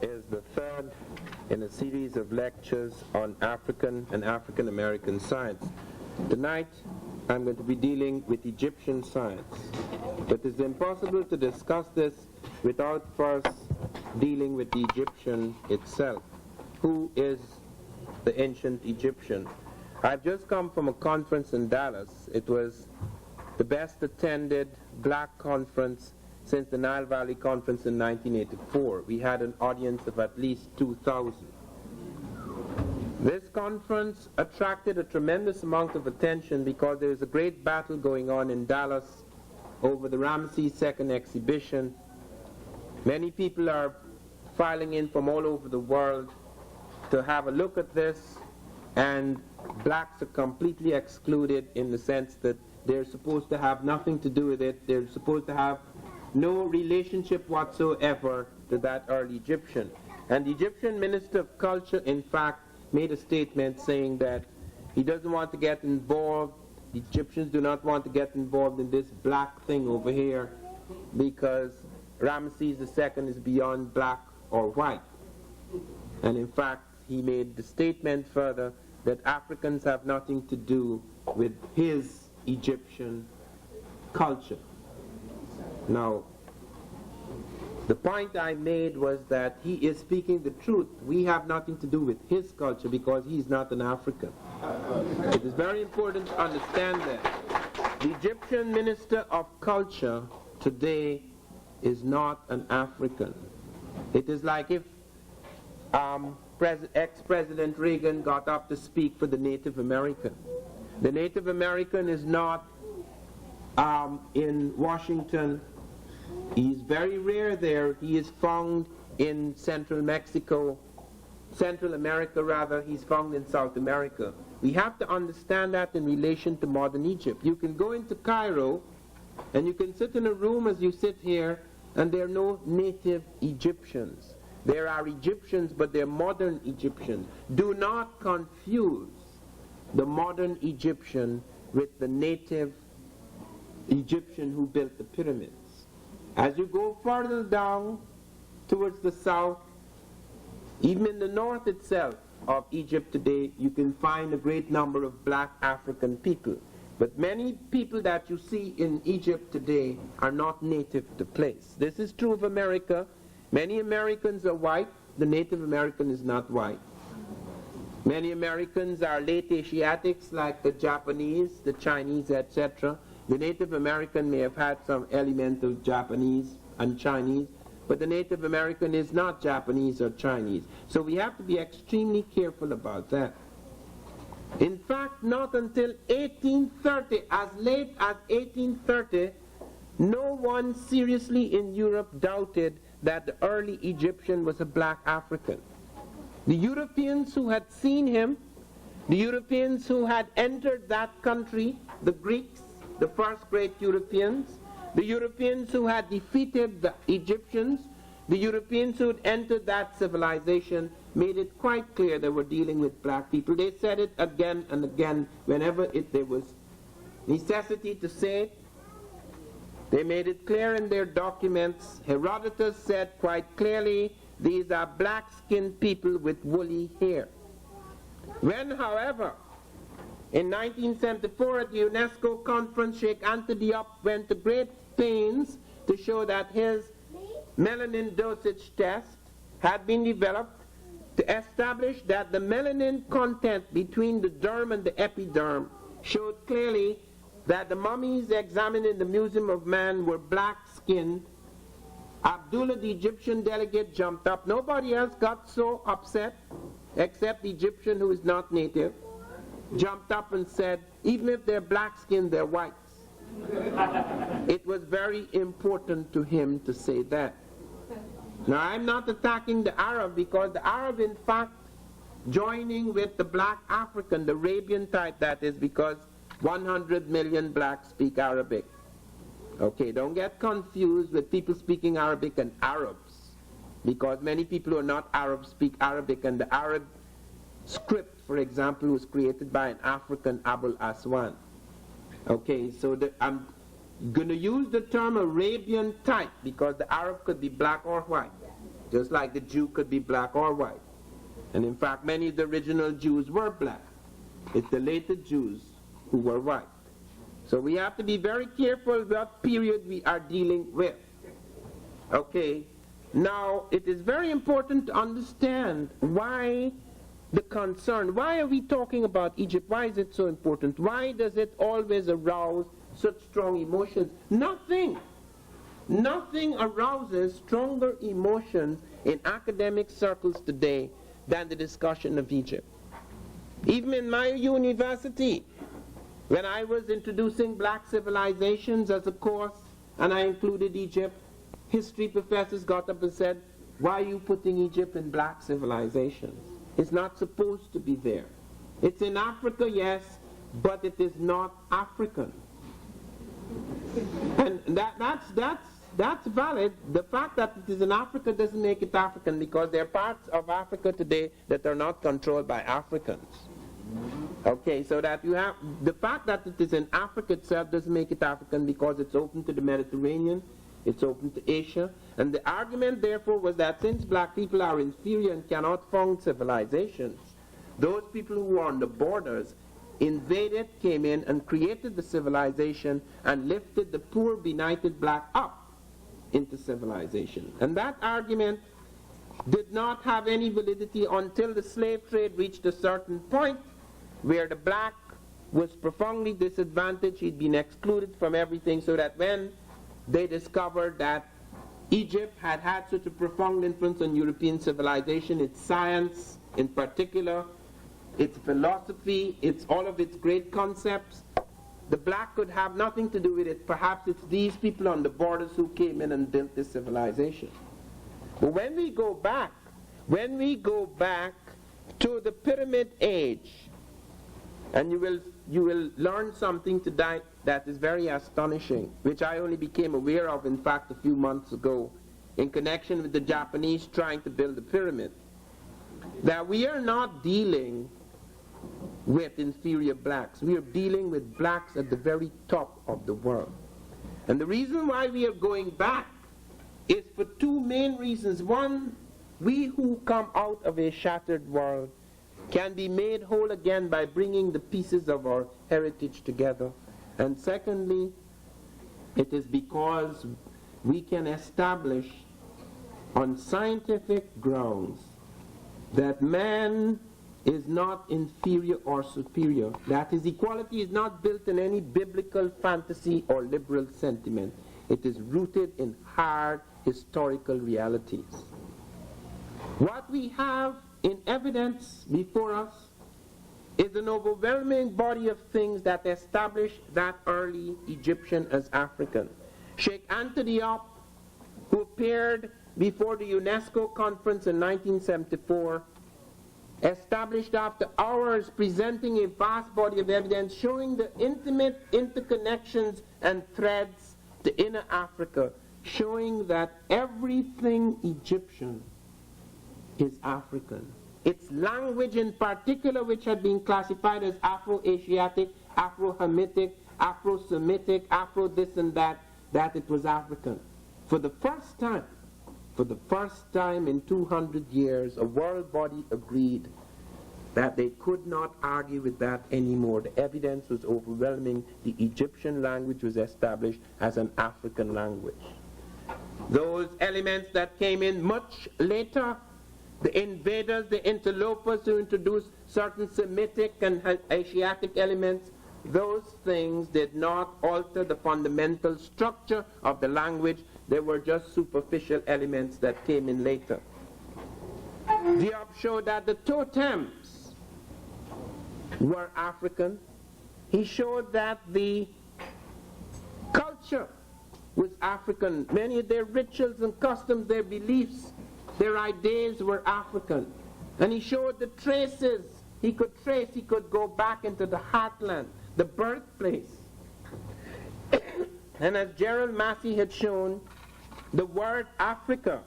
is the third in a series of lectures on African and African American science. Tonight I'm going to be dealing with Egyptian science, but it's impossible to discuss this without first dealing with the Egyptian itself. Who is the ancient Egyptian? I've just come from a conference in Dallas. It was the best attended black conference since the Nile Valley Conference in 1984. We had an audience of at least 2,000. This conference attracted a tremendous amount of attention because there is a great battle going on in Dallas over the Ramesses II exhibition. Many people are filing in from all over the world to have a look at this, and blacks are completely excluded in the sense that they're supposed to have nothing to do with it. They're supposed to have no relationship whatsoever to that early Egyptian. And the Egyptian Minister of Culture, in fact, made a statement saying that he doesn't want to get involved, the Egyptians do not want to get involved in this black thing over here because Ramesses II is beyond black or white. And in fact, he made the statement further that Africans have nothing to do with his Egyptian culture. Now, the point I made was that he is speaking the truth. We have nothing to do with his culture because he's not an African. It is very important to understand that. The Egyptian Minister of Culture today is not an African. It is like if ex-President Reagan got up to speak for the Native American. The Native American is not in Washington. He's very rare there. He is found in Central America rather. He's found in South America. We have to understand that in relation to modern Egypt. You can go into Cairo and you can sit in a room as you sit here and there are no native Egyptians. There are Egyptians, but they're modern Egyptians. Do not confuse the modern Egyptian with the native Egyptian who built the pyramids. As you go further down towards the south, even in the north itself of Egypt today, you can find a great number of black African people. But many people that you see in Egypt today are not native to the place. This is true of America. Many Americans are white. The Native American is not white. Many Americans are late Asiatics like the Japanese, the Chinese, etc. The Native American may have had some element of Japanese and Chinese, but the Native American is not Japanese or Chinese. So we have to be extremely careful about that. In fact, not until 1830, as late as 1830, no one seriously in Europe doubted that the early Egyptian was a black African. The Europeans who had seen him, the Europeans who had entered that country, the Greeks, the first great Europeans, the Europeans who had defeated the Egyptians, the Europeans who had entered that civilization, made it quite clear they were dealing with black people. They said it again and again whenever there was necessity to say it. They made it clear in their documents. Herodotus said quite clearly, these are black-skinned people with woolly hair. When, however, in 1974 at the UNESCO conference, Sheikh Anta Diop went to great pains to show that his melanin dosage test had been developed to establish that the melanin content between the derm and the epiderm showed clearly that the mummies examined in the Museum of Man were black-skinned. Abdullah, the Egyptian delegate, jumped up. Nobody else got so upset except the Egyptian who is not native. Jumped up and said, even if they're black-skinned, they're whites. It was very important to him to say that. Now, I'm not attacking the Arab because the Arab, in fact, joining with the black African, the Arabian type, that is, because 100 million blacks speak Arabic. Okay, don't get confused with people speaking Arabic and Arabs, because many people who are not Arabs speak Arabic, and the Arab script, for example, was created by an African, Abul Aswan. Okay, so I'm going to use the term Arabian type because the Arab could be black or white. just like the Jew could be black or white. And in fact, many of the original Jews were black. It's the later Jews who were white. So we have to be very careful what period we are dealing with. Okay, now it is very important to understand why the concern, why are we talking about Egypt? Why is it so important? Why does it always arouse such strong emotions? Nothing arouses stronger emotions in academic circles today than the discussion of Egypt. Even in my university, when I was introducing black civilizations as a course, and I included Egypt, history professors got up and said, why are you putting Egypt in black civilizations? It's not supposed to be there. It's in Africa, yes, but it is not African. And that's valid. The fact that it is in Africa doesn't make it African, because there are parts of Africa today that are not controlled by Africans. Okay, so that you have, the fact that it is in Africa itself doesn't make it African, because it's open to the Mediterranean, it's open to Asia. And the argument therefore was that since black people are inferior and cannot found civilizations, those people who were on the borders invaded, came in and created the civilization and lifted the poor benighted black up into civilization. And that argument did not have any validity until the slave trade reached a certain point where the black was profoundly disadvantaged. He'd been excluded from everything, so that when they discovered that Egypt had had such a profound influence on European civilization, its science in particular, its philosophy, its all of its great concepts, the black could have nothing to do with it. Perhaps it's these people on the borders who came in and built this civilization. But when we go back to the Pyramid Age, and you will learn something tonight that is very astonishing, which I only became aware of, in fact, a few months ago, in connection with the Japanese trying to build the pyramid, that we are not dealing with inferior blacks. We are dealing with blacks at the very top of the world. And the reason why we are going back is for two main reasons. One, we who come out of a shattered world can be made whole again by bringing the pieces of our heritage together. And secondly, it is because we can establish on scientific grounds that man is not inferior or superior, that his equality is not built in any biblical fantasy or liberal sentiment. It is rooted in hard historical realities. What we have in evidence before us is an overwhelming body of things that establish that early Egyptian as African. Sheikh Anta Diop, who appeared before the UNESCO conference in 1974, established after hours presenting a vast body of evidence showing the intimate interconnections and threads to inner Africa, showing that everything Egyptian is African. Its language in particular, which had been classified as Afro-Asiatic, Afro-Hamitic, Afro-Semitic, Afro-this and that it was African. For the first time in 200 years, a world body agreed that they could not argue with that anymore. The evidence was overwhelming. The Egyptian language was established as an African language. Those elements that came in much later, the invaders, the interlopers who introduced certain Semitic and Asiatic elements, those things did not alter the fundamental structure of the language. They were just superficial elements that came in later. Diop showed that the totems were African. He showed that the culture was African. Many of their rituals and customs, their beliefs, their ideas were African. And he showed the traces. He could go back into the heartland, the birthplace. And as Gerald Massey had shown, the word Africa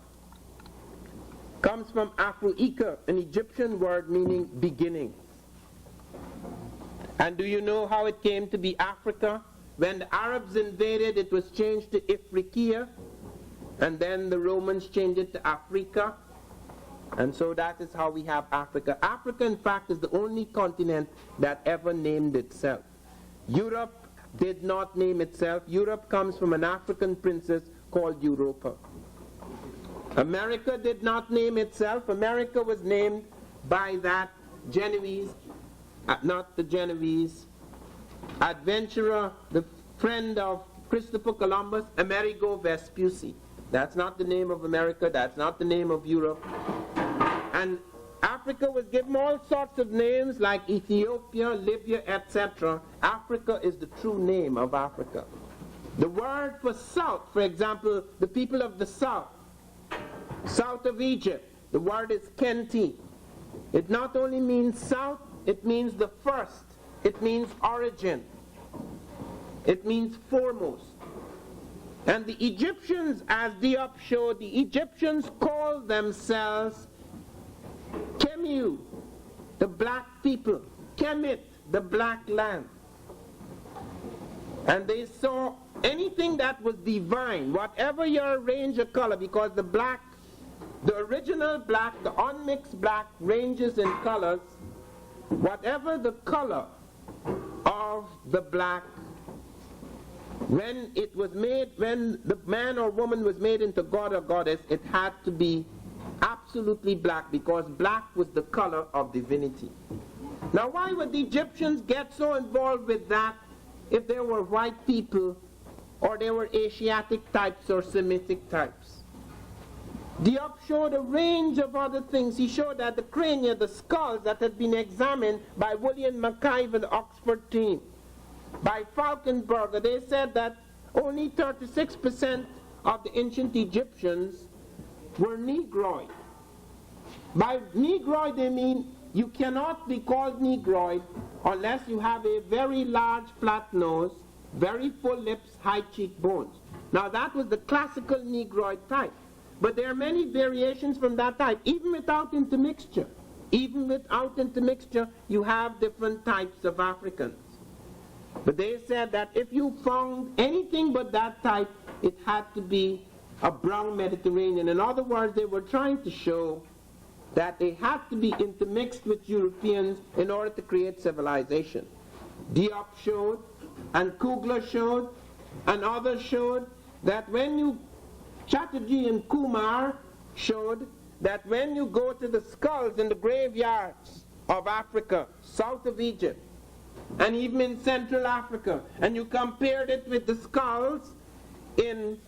comes from Afroika, an Egyptian word meaning beginning. And do you know how it came to be Africa? When the Arabs invaded, it was changed to Ifriqiya. and then the Romans changed it to Africa, and so that is how we have Africa. Africa, in fact, is the only continent that ever named itself. Europe did not name itself. Europe comes from an African princess called Europa. America did not name itself. America was named by that Genoese, not the Genoese, adventurer, the friend of Christopher Columbus, Amerigo Vespucci. That's not the name of America. That's not the name of Europe. And Africa was given all sorts of names like Ethiopia, Libya, etc. Africa is the true name of Africa. The word for south, for example, the people of the south of Egypt, the word is Kenti. It not only means south, it means the first. It means origin. It means foremost. And the Egyptians, as Diop showed, the Egyptians called themselves Kemu, the black people, Kemet, the black land. And they saw anything that was divine, whatever your range of color, because the black, the original black, the unmixed black ranges in colors, whatever the color of the black, when it was made, when the man or woman was made into god or goddess, it had to be absolutely black, because black was the color of divinity. Now, why would the Egyptians get so involved with that if they were white people or they were Asiatic types or Semitic types? Diop showed a range of other things. He showed that the crania, the skulls that had been examined by William McIver, the Oxford team, by Falkenberger, they said that only 36% of the ancient Egyptians were Negroid. By Negroid they mean you cannot be called Negroid unless you have a very large flat nose, very full lips, high cheekbones. Now that was the classical Negroid type. But there are many variations from that type, even without intermixture. Even without intermixture, you have different types of Africans. But they said that if you found anything but that type, it had to be a brown Mediterranean. In other words, they were trying to show that they had to be intermixed with Europeans in order to create civilization. Diop showed, and Kugler showed, and others showed that when you, Chatterjee and Kumar showed that when you go to the skulls in the graveyards of Africa, south of Egypt, and even in Central Africa, and you compared it with the skulls in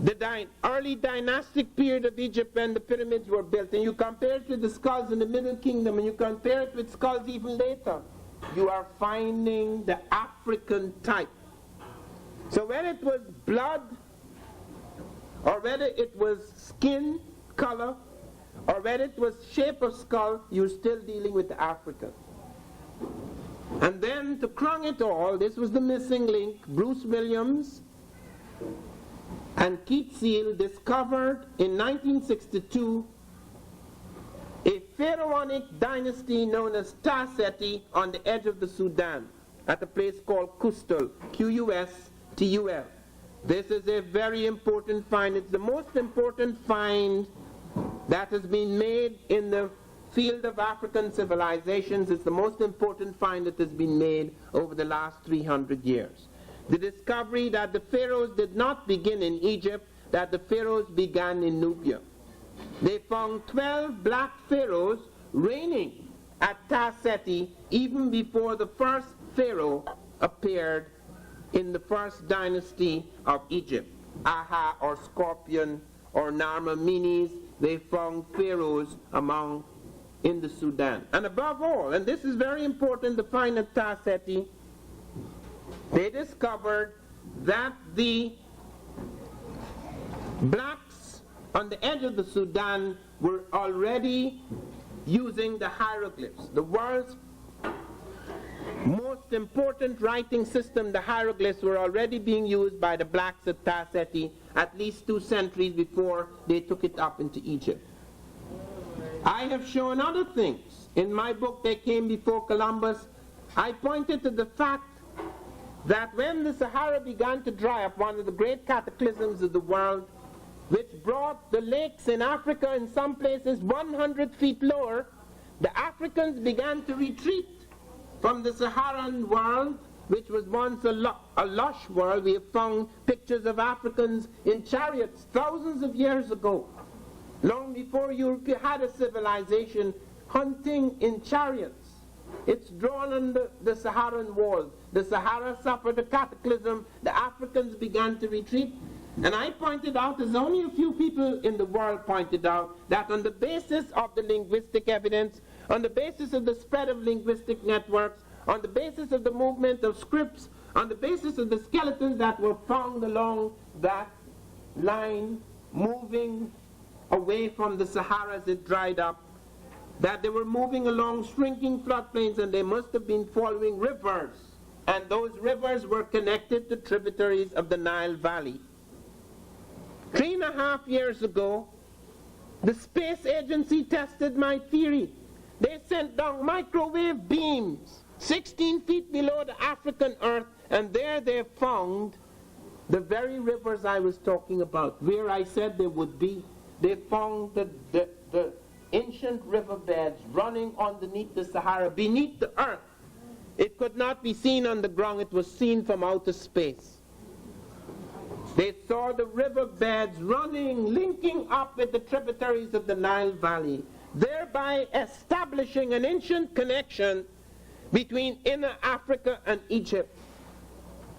the early dynastic period of Egypt when the pyramids were built, and you compare it with the skulls in the Middle Kingdom, and you compare it with skulls even later, you are finding the African type. So whether it was blood, or whether it was skin color, or whether it was shape of skull, you're still dealing with the African. And then to crown it all, this was the missing link. Bruce Williams and Keith Seal discovered in 1962 a pharaonic dynasty known as Tarseti on the edge of the Sudan at a place called Kustul, Q-U-S-T-U-L. This is a very important find. It's the most important find that has been made in the field of African civilizations. It's the most important find that has been made over the last 300 years. The discovery that the pharaohs did not begin in Egypt, that the pharaohs began in Nubia. They found 12 black pharaohs reigning at Tarseti even before the first pharaoh appeared in the first dynasty of Egypt. Aha or Scorpion or Narmamines, they found pharaohs in the Sudan. And above all, and this is very important to find at Tarseti, they discovered that the blacks on the edge of the Sudan were already using the hieroglyphs. The world's most important writing system, the hieroglyphs, were already being used by the blacks at Tarseti at least 2 centuries before they took it up into Egypt. I have shown other things. In my book, They Came Before Columbus, I pointed to the fact that when the Sahara began to dry up, one of the great cataclysms of the world, which brought the lakes in Africa in some places 100 feet lower, the Africans began to retreat from the Saharan world, which was once a lush world. We have found pictures of Africans in chariots thousands of years ago, long before Europe had a civilization, hunting in chariots. It's drawn on the Saharan wall. The Sahara suffered a cataclysm. The Africans began to retreat. And I pointed out, as only a few people in the world pointed out, that on the basis of the linguistic evidence, on the basis of the spread of linguistic networks, on the basis of the movement of scripts, on the basis of the skeletons that were found along that line, moving away from the Sahara as it dried up, that they were moving along shrinking floodplains, and they must have been following rivers. And those rivers were connected to tributaries of the Nile Valley. 3.5 years ago, the space agency tested my theory. They sent down microwave beams 16 feet below the African earth, and there they found the very rivers I was talking about, where I said they would be. They found the ancient riverbeds running underneath the Sahara, beneath the earth. It could not be seen on the ground, it was seen from outer space. They saw the riverbeds running, linking up with the tributaries of the Nile Valley, thereby establishing an ancient connection between inner Africa and Egypt.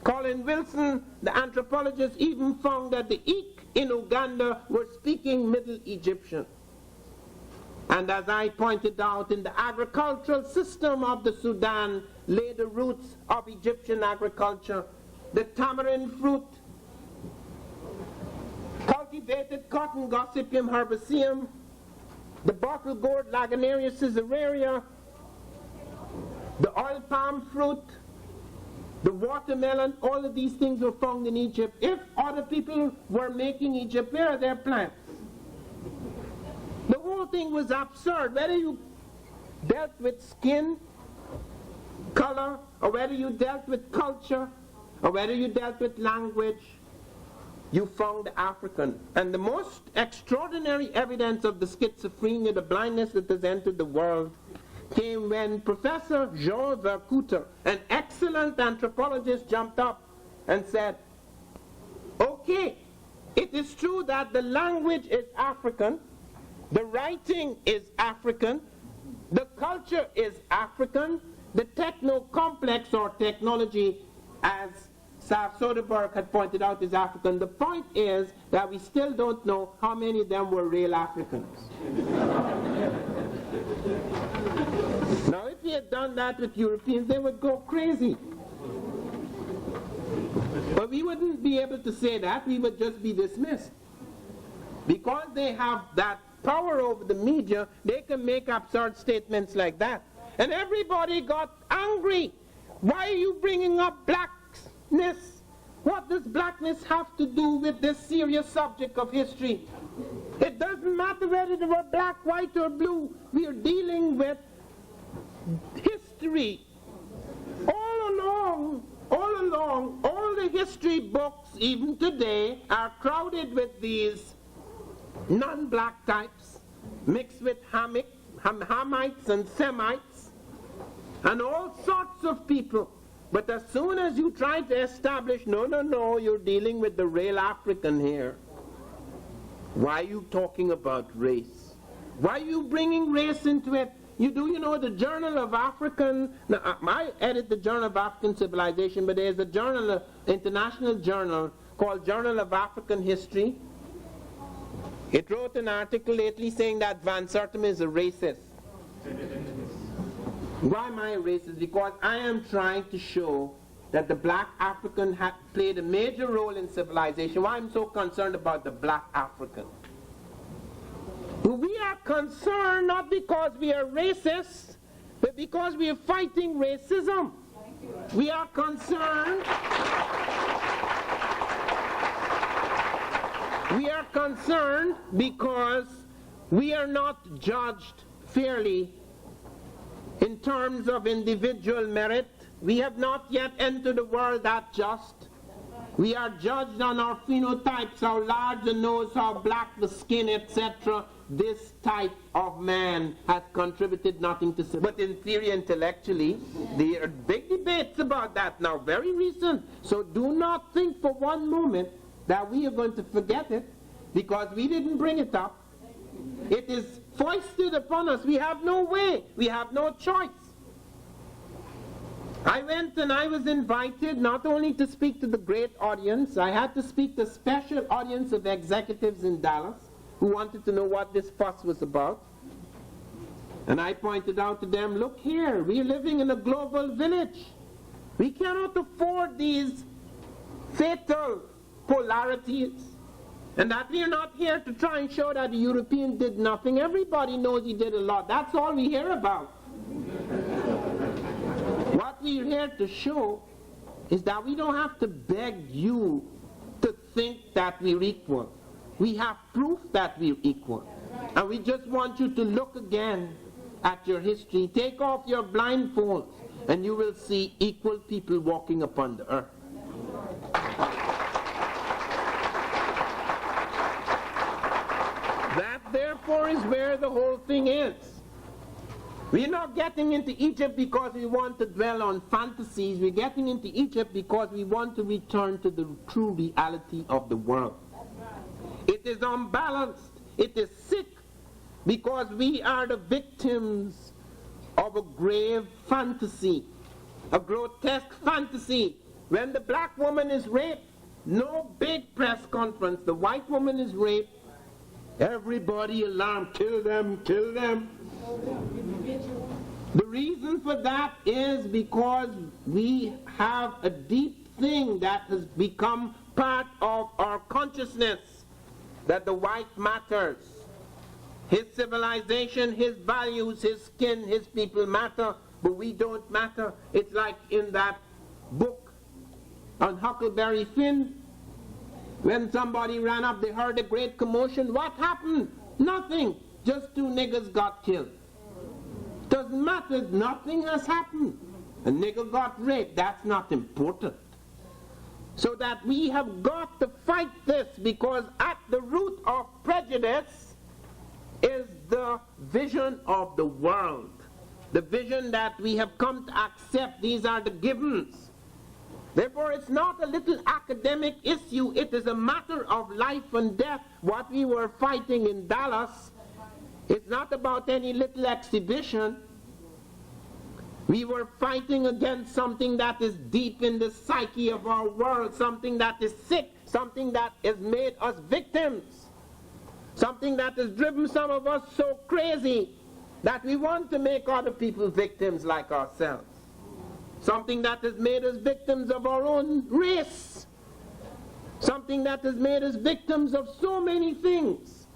Colin Wilson, the anthropologist, even found that the Ik in Uganda were speaking Middle Egyptian. And as I pointed out, in the agricultural system of the Sudan lay the roots of Egyptian agriculture. The tamarind fruit, cultivated cotton, Gossypium herbaceum, the bottle gourd, Laganaria caesarea, the oil palm fruit, the watermelon, all of these things were found in Egypt. If other people were making Egypt, where are their plants? The whole thing was absurd. Whether you dealt with skin, color, or whether you dealt with culture, or whether you dealt with language, you found the African. And the most extraordinary evidence of the schizophrenia, the blindness that has entered the world, came when Professor Jean Vercouter, an excellent anthropologist, jumped up and said, okay, it is true that the language is African, the writing is African, the culture is African, the techno-complex or technology, as Sav Soderbergh had pointed out, is African. The point is that we still don't know how many of them were real Africans. Now, if we had done that with Europeans, they would go crazy. But we wouldn't be able to say that. We would just be dismissed. Because they have that power over the media, they can make absurd statements like that. And everybody got angry. Why are you bringing up blackness? What does blackness have to do with this serious subject of history? It doesn't matter whether they were black, white, or blue. We are dealing with history. All along, all the history books, even today, are crowded with these non-black types, mixed with Hamites and Semites, and all sorts of people. But as soon as you try to establish, no, you're dealing with the real African here. Why are you talking about race? Why are you bringing race into it? You know the Journal of African, now I edit the Journal of African Civilization, but there's a journal, international journal, called Journal of African History. It wrote an article lately saying that Van Sertima is a racist. Why am I a racist? Because I am trying to show that the black African played a major role in civilization. Why I'm so concerned about the black African? We are concerned not because we are racist, but because we are fighting racism. We are concerned. We are concerned because we are not judged fairly in terms of individual merit. We have not yet entered a world that just. We are judged on our phenotypes, how large the nose, how black the skin, etc. This type of man has contributed nothing to say. But in theory, intellectually, there are big debates about that now, very recent. So do not think for one moment that we are going to forget it, because we didn't bring it up. It is foisted upon us. We have no way. We have no choice. I went and I was invited not only to speak to the great audience, I had to speak to a special audience of executives in Dallas who wanted to know what this fuss was about. And I pointed out to them, look here, we're living in a global village. We cannot afford these fatal polarities. And that we are not here to try and show that the European did nothing. Everybody knows he did a lot. That's all we hear about. What we're here to show is that we don't have to beg you to think that we're equal. We have proof that we're equal. And we just want you to look again at your history. Take off your blindfolds and you will see equal people walking upon the earth. That therefore is where the whole thing is. We're not getting into Egypt because we want to dwell on fantasies. We're getting into Egypt because we want to return to the true reality of the world. It is unbalanced. It is sick because we are the victims of a grave fantasy, a grotesque fantasy. When the black woman is raped, no big press conference. The white woman is raped, everybody alarmed, kill them, kill them. The reason for that is because we have a deep thing that has become part of our consciousness, that the white matters. His civilization, his values, his skin, his people matter, but we don't matter. It's like in that book on Huckleberry Finn, when somebody ran up, they heard a great commotion. What happened? Nothing. Just 2 niggers got killed. Doesn't matter, nothing has happened. A nigger got raped, that's not important. So that we have got to fight this, because at the root of prejudice is the vision of the world. The vision that we have come to accept. These are the givens. Therefore, it's not a little academic issue. It is a matter of life and death. What we were fighting in Dallas, it's not about any little exhibition. We were fighting against something that is deep in the psyche of our world, something that is sick, something that has made us victims, something that has driven some of us so crazy that we want to make other people victims like ourselves, something that has made us victims of our own race, something that has made us victims of so many things.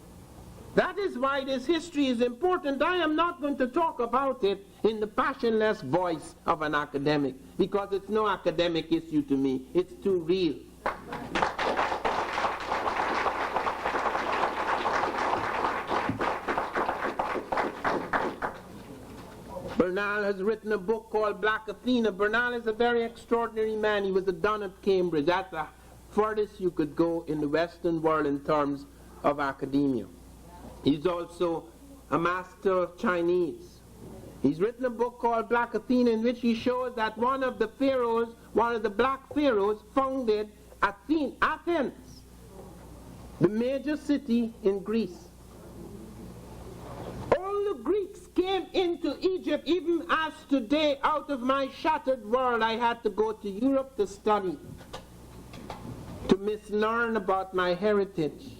That is why this history is important. I am not going to talk about it in the passionless voice of an academic, because it's no academic issue to me. It's too real. Bernal has written a book called Black Athena. Bernal is a very extraordinary man. He was a Don at Cambridge. That's the furthest you could go in the Western world in terms of academia. He's also a master of Chinese. He's written a book called Black Athena, in which he shows that one of the pharaohs, one of the black pharaohs, founded Athens, the major city in Greece. All the Greeks came into Egypt, even as today, out of my shattered world, I had to go to Europe to study, to mislearn about my heritage.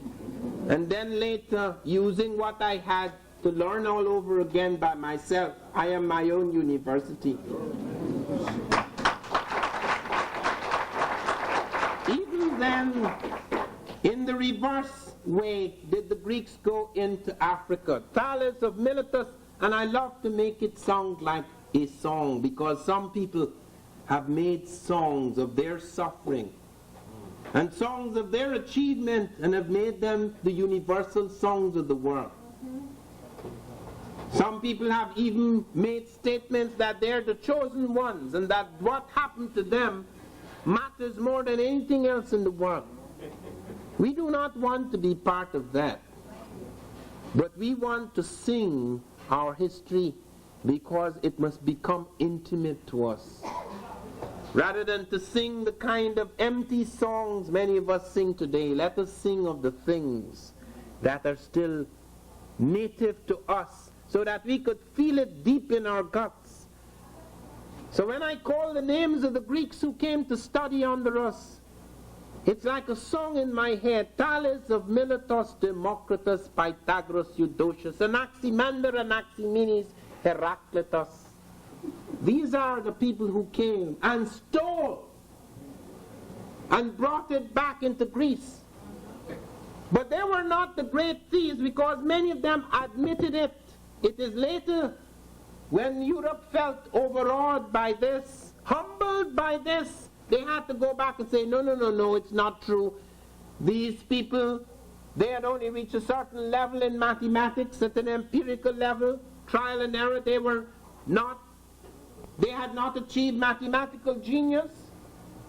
And then later, using what I had, to learn all over again by myself. I am my own university. Even then, in the reverse way, did the Greeks go into Africa. Thales of Miletus, and I love to make it sound like a song, because some people have made songs of their suffering and songs of their achievement, and have made them the universal songs of the world. Some people have even made statements that they're the chosen ones, and that what happened to them matters more than anything else in the world. We do not want to be part of that. But we want to sing our history because it must become intimate to us. Rather than to sing the kind of empty songs many of us sing today, let us sing of the things that are still native to us, so that we could feel it deep in our guts. So when I call the names of the Greeks who came to study under us, it's like a song in my head. Thales of Miletus, Democritus, Pythagoras, Eudoxius, Anaximander, Anaximenes, Heraclitus. These are the people who came and stole and brought it back into Greece. But they were not the great thieves, because many of them admitted it. It is later, when Europe felt overawed by this, humbled by this, they had to go back and say, no, it's not true. These people, they had only reached a certain level in mathematics, at an empirical level, trial and error. They had not achieved mathematical genius.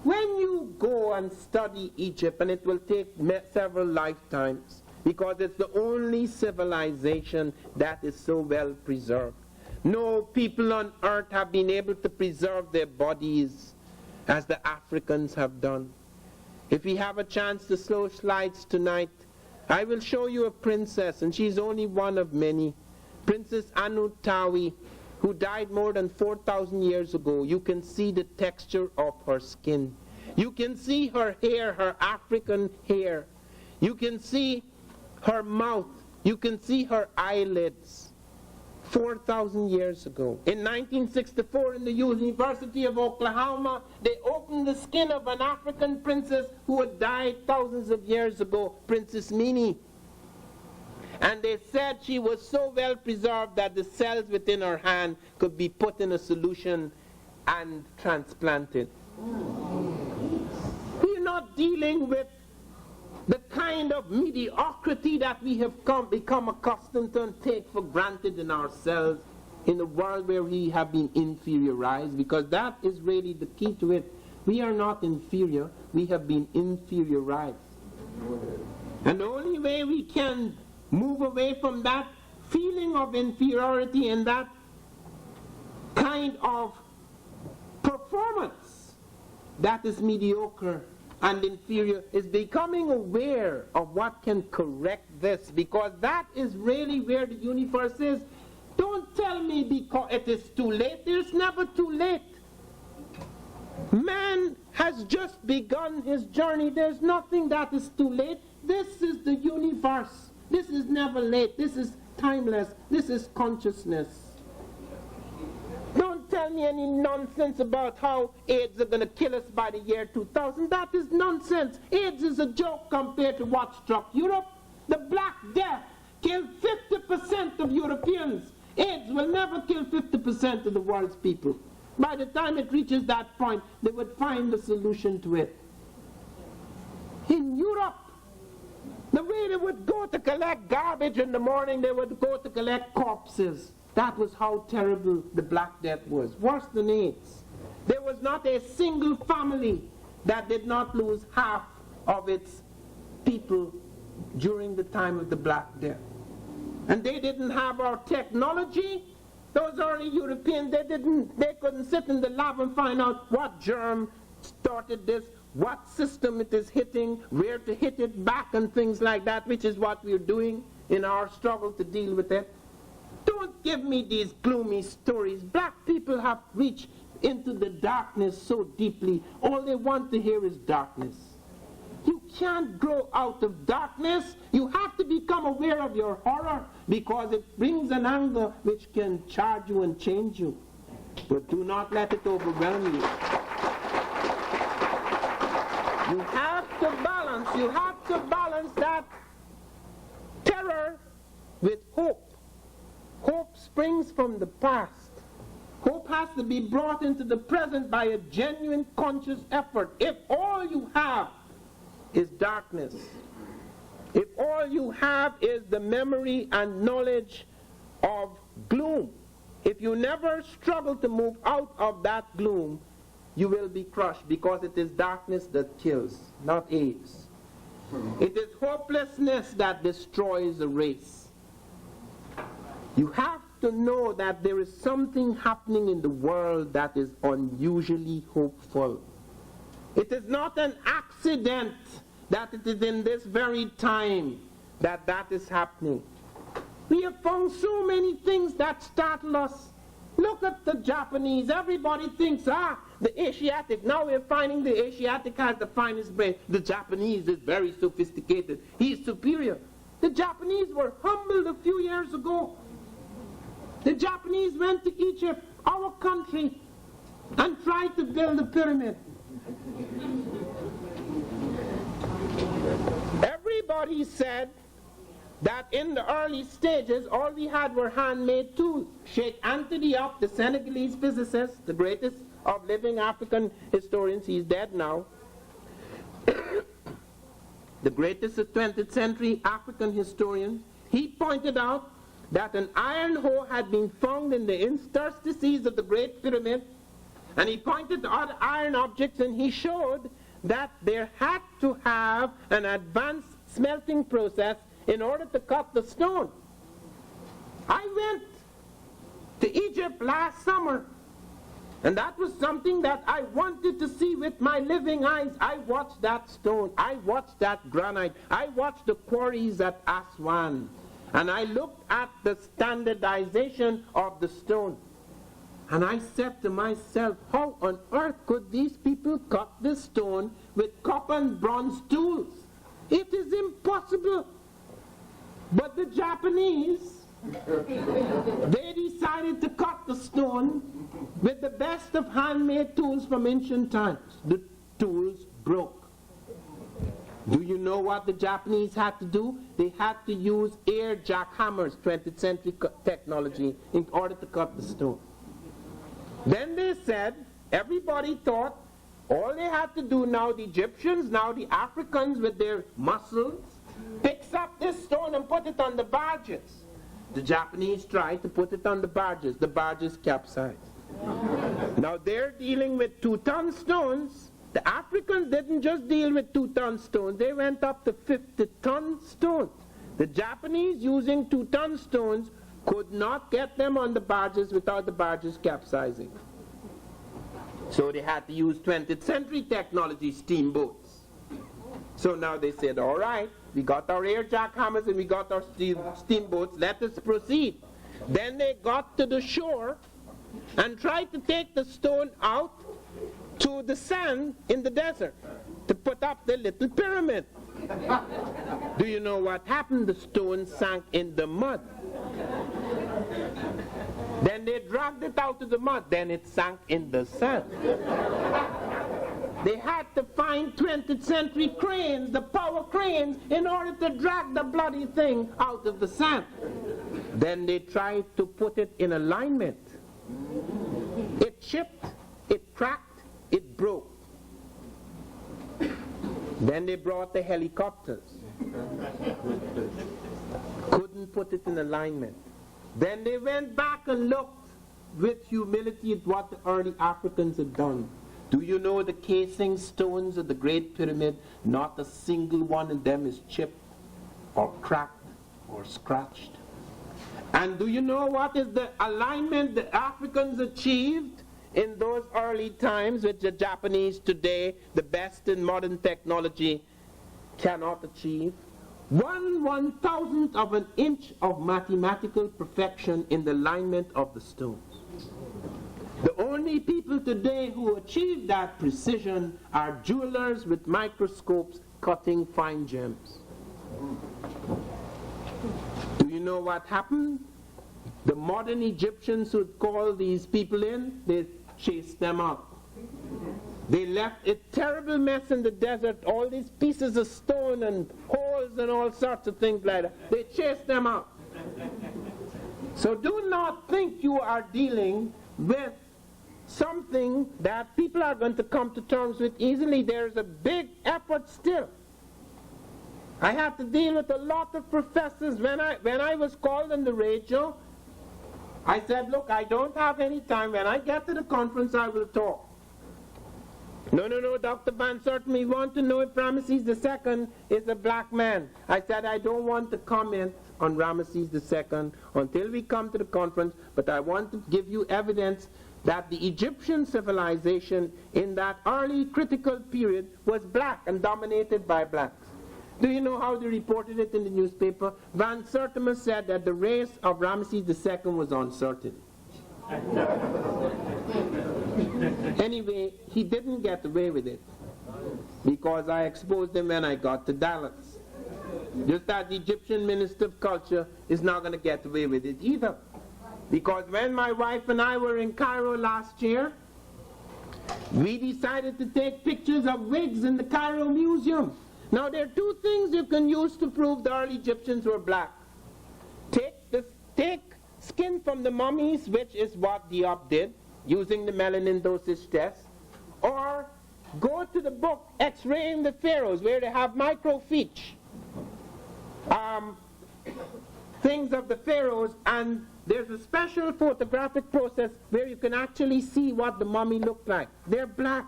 When you go and study Egypt, and it will take several lifetimes, because it's the only civilization that is so well preserved. No people on earth have been able to preserve their bodies as the Africans have done. If we have a chance to show slides tonight, I will show you a princess, and she's only one of many. Princess Anutawi, who died more than 4,000 years ago. You can see the texture of her skin. You can see her hair, her African hair. You can see her mouth. You can see her eyelids. 4,000 years ago. In 1964, in the University of Oklahoma, they opened the skin of an African princess who had died thousands of years ago, Princess Mini. And they said she was so well preserved that the cells within her hand could be put in a solution and transplanted. We're not dealing with the kind of mediocrity that we have become accustomed to and take for granted in ourselves in a world where we have been inferiorized, because that is really the key to it. We are not inferior, we have been inferiorized. And the only way we can move away from that feeling of inferiority and that kind of performance that is mediocre and inferior is becoming aware of what can correct this, because that is really where the universe is. Don't tell me because it is too late. There's never too late. Man has just begun his journey. There's nothing that is too late. This is the universe. This is never late. This is timeless. This is consciousness. Don't tell me any nonsense about how AIDS are going to kill us by the year 2000. That is nonsense. AIDS is a joke compared to what struck Europe. The Black Death killed 50% of Europeans. AIDS will never kill 50% of the world's people. By the time it reaches that point, they would find a solution to it. In Europe, the way they would go to collect garbage in the morning, they would go to collect corpses. That was how terrible the Black Death was. Worse than AIDS. There was not a single family that did not lose half of its people during the time of the Black Death. And they didn't have our technology. Those early Europeans, they couldn't sit in the lab and find out what germ started this, what system it is hitting, where to hit it back, and things like that, which is what we're doing in our struggle to deal with it. Don't give me these gloomy stories. Black people have reached into the darkness so deeply. All they want to hear is darkness. You can't grow out of darkness. You have to become aware of your horror, because it brings an anger which can charge you and change you. But do not let it overwhelm you. You have to balance that terror with hope. Hope springs from the past. Hope has to be brought into the present by a genuine conscious effort. If all you have is darkness, if all you have is the memory and knowledge of gloom, if you never struggle to move out of that gloom, you will be crushed, because it is darkness that kills, not AIDS. It is hopelessness that destroys a race. You have to know that there is something happening in the world that is unusually hopeful. It is not an accident that it is in this very time that that is happening. We have found so many things that startle us. Look at the Japanese. Everybody thinks, the Asiatic. Now we're finding the Asiatic has the finest brain. The Japanese is very sophisticated. He's superior. The Japanese were humbled a few years ago. The Japanese went to Egypt, our country, and tried to build a pyramid. Everybody said that in the early stages, all we had were handmade tools. Sheikh Anthony Up, the Senegalese physicist, the greatest of living African historians, he's dead now, the greatest 20th century African historian, he pointed out that an iron hoe had been found in the interstices of the Great Pyramid, and he pointed to other iron objects, and he showed that there had to have an advanced smelting process in order to cut the stone. I went to Egypt last summer, and that was something that I wanted to see with my living eyes. I watched that stone. I watched that granite. I watched the quarries at Aswan. And I looked at the standardization of the stone. And I said to myself, how on earth could these people cut this stone with copper and bronze tools? It is impossible. But the Japanese, they decided to cut the stone with the best of handmade tools from ancient times. The tools broke. Do you know what the Japanese had to do? They had to use air jackhammers, 20th century technology, in order to cut the stone. Then they said, everybody thought, all they had to do now, the Egyptians, now the Africans with their muscles, picks up this stone and put it on the barges. The Japanese tried to put it on the barges capsized. Now they're dealing with 2-ton stones. The Africans didn't just deal with 2-ton stones, they went up to 50-ton stones. The Japanese, using 2-ton stones, could not get them on the barges without the barges capsizing. So they had to use 20th century technology, steamboats. So now they said, all right, we got our air jackhammers and we got our steamboats, let us proceed. Then they got to the shore and tried to take the stone out to the sand in the desert to put up the little pyramid. Do you know what happened? The stone sank in the mud. Then they dragged it out of the mud, then it sank in the sand. They had to find 20th century cranes, the power cranes, in order to drag the bloody thing out of the sand. Then they tried to put it in alignment. It chipped, it cracked, it broke. Then they brought the helicopters. Couldn't put it in alignment. Then they went back and looked with humility at what the early Africans had done. Do you know the casing stones of the Great Pyramid? Not a single one of them is chipped or cracked or scratched. And do you know what is the alignment the Africans achieved in those early times, which the Japanese today, the best in modern technology, cannot achieve? 1/1000th of an inch of mathematical perfection in the alignment of the stones. The only people today who achieve that precision are jewelers with microscopes cutting fine gems. Do you know what happened? The modern Egyptians would call these people in, they chased them out. They left a terrible mess in the desert, all these pieces of stone and holes and all sorts of things like that. They chased them out. So do not think you are dealing with something that people are going to come to terms with easily. There's a big effort still. I had to deal with a lot of professors. When I was called on the radio, I said, look, I don't have any time. When I get to the conference, I will talk. No, Dr. Van Sertima, we want to know if Ramesses II is a black man. I said I don't want to comment on Ramesses II until we come to the conference, but I want to give you evidence that the Egyptian civilization in that early critical period was black and dominated by blacks. Do you know how they reported it in the newspaper? Van Sertima said that the race of Ramesses II was uncertain. Anyway, he didn't get away with it because I exposed him when I got to Dallas. Just as the Egyptian Minister of Culture is not going to get away with it either. Because when my wife and I were in Cairo last year, we decided to take pictures of wigs in the Cairo Museum. Now there are two things you can use to prove the early Egyptians were black. Take skin from the mummies, which is what Diop did, using the melanin dosage test, or go to the book X-raying the Pharaohs, where they have microfiche things of the pharaohs, and there's a special photographic process where you can actually see what the mummy looked like. They're black.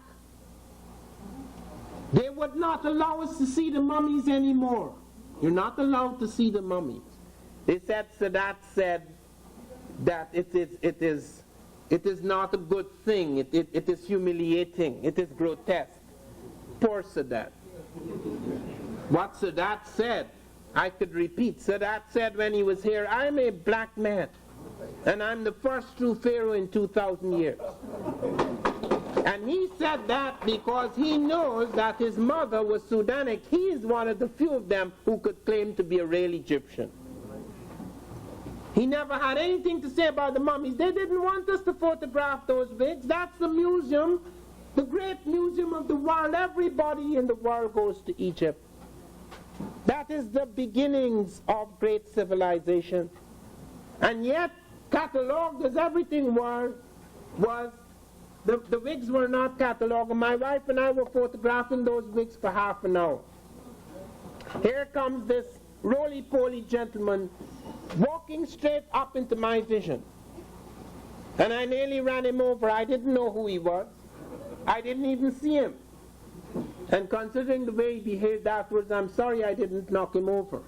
They would not allow us to see the mummies anymore. You're not allowed to see the mummies. They said, Sadat said that it is not a good thing. It is humiliating. It is grotesque. Poor Sadat. What Sadat said, I could repeat. Sadat said when he was here, I'm a black man, and I'm the first true pharaoh in 2,000 years. And he said that because he knows that his mother was Sudanic. He is one of the few of them who could claim to be a real Egyptian. He never had anything to say about the mummies. They didn't want us to photograph those wigs. That's the museum, the great museum of the world. Everybody in the world goes to Egypt. That is the beginnings of great civilization. And yet, catalogued as everything was the wigs were not catalogued. My wife and I were photographing those wigs for half an hour. Here comes this roly-poly gentleman walking straight up into my vision. And I nearly ran him over. I didn't know who he was. I didn't even see him. And considering the way he behaved afterwards, I'm sorry I didn't knock him over.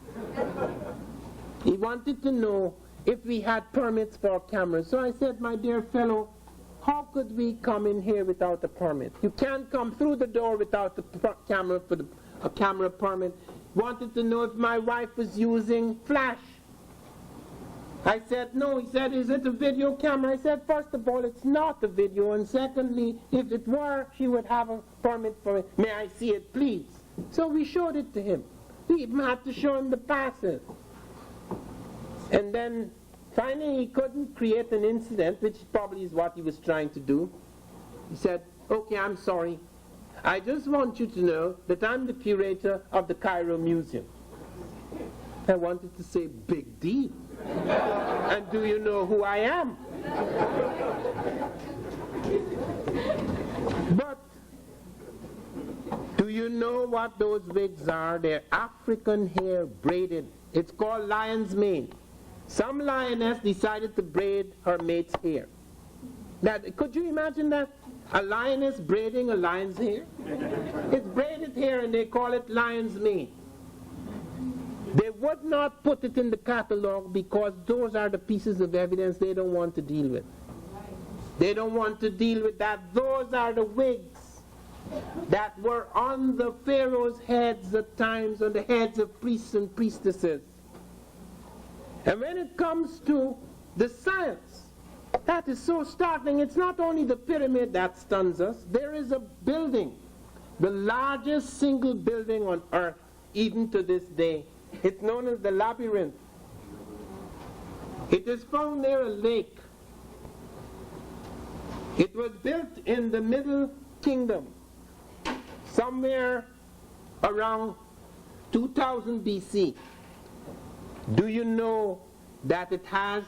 He wanted to know if we had permits for cameras. So I said, my dear fellow, how could we come in here without a permit? You can't come through the door without a camera permit. Wanted to know if my wife was using flash. I said, no. He said, is it a video camera? I said, first of all, it's not a video, and secondly, if it were, she would have a permit for it. May I see it, please? So we showed it to him. We even had to show him the passes. And then, finally, he couldn't create an incident, which probably is what he was trying to do. He said, okay, I'm sorry. I just want you to know that I'm the curator of the Cairo Museum. I wanted to say, big deal. And do you know who I am? But do you know what those wigs are? They're African hair braided. It's called lion's mane. Some lioness decided to braid her mate's hair. Now, could you imagine that? A lioness braiding a lion's hair? It's braided hair and they call it lion's mane. They would not put it in the catalog because those are the pieces of evidence they don't want to deal with. They don't want to deal with that. Those are the wigs that were on the pharaoh's heads at times, on the heads of priests and priestesses. And when it comes to the science, that is so startling. It's not only the pyramid that stuns us. There is a building, the largest single building on earth, even to this day. It's known as the Labyrinth. It is found near a lake. It was built in the Middle Kingdom, somewhere around 2000 BC. Do you know that it has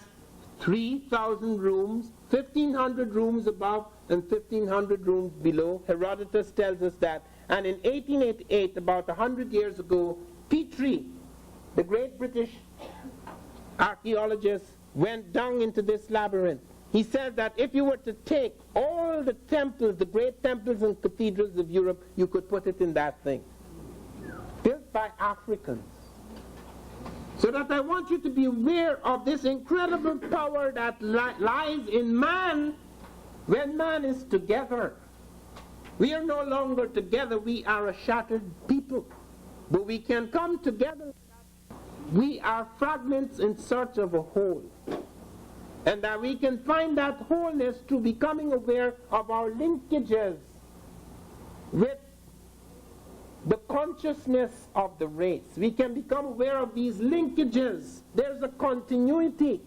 3,000 rooms, 1,500 rooms above and 1,500 rooms below? Herodotus tells us that. And in 1888, about 100 years ago, Petrie, the great British archaeologist, went down into this labyrinth. he says that if you were to take all the temples, the great temples and cathedrals of Europe, you could put it in that thing. Built by Africans. So that I want you to be aware of this incredible power that lies in man when man is together. We are no longer together, we are a shattered people. But we can come together. We are fragments in search of a whole. And that we can find that wholeness through becoming aware of our linkages with the consciousness of the race. We can become aware of these linkages. There's a continuity.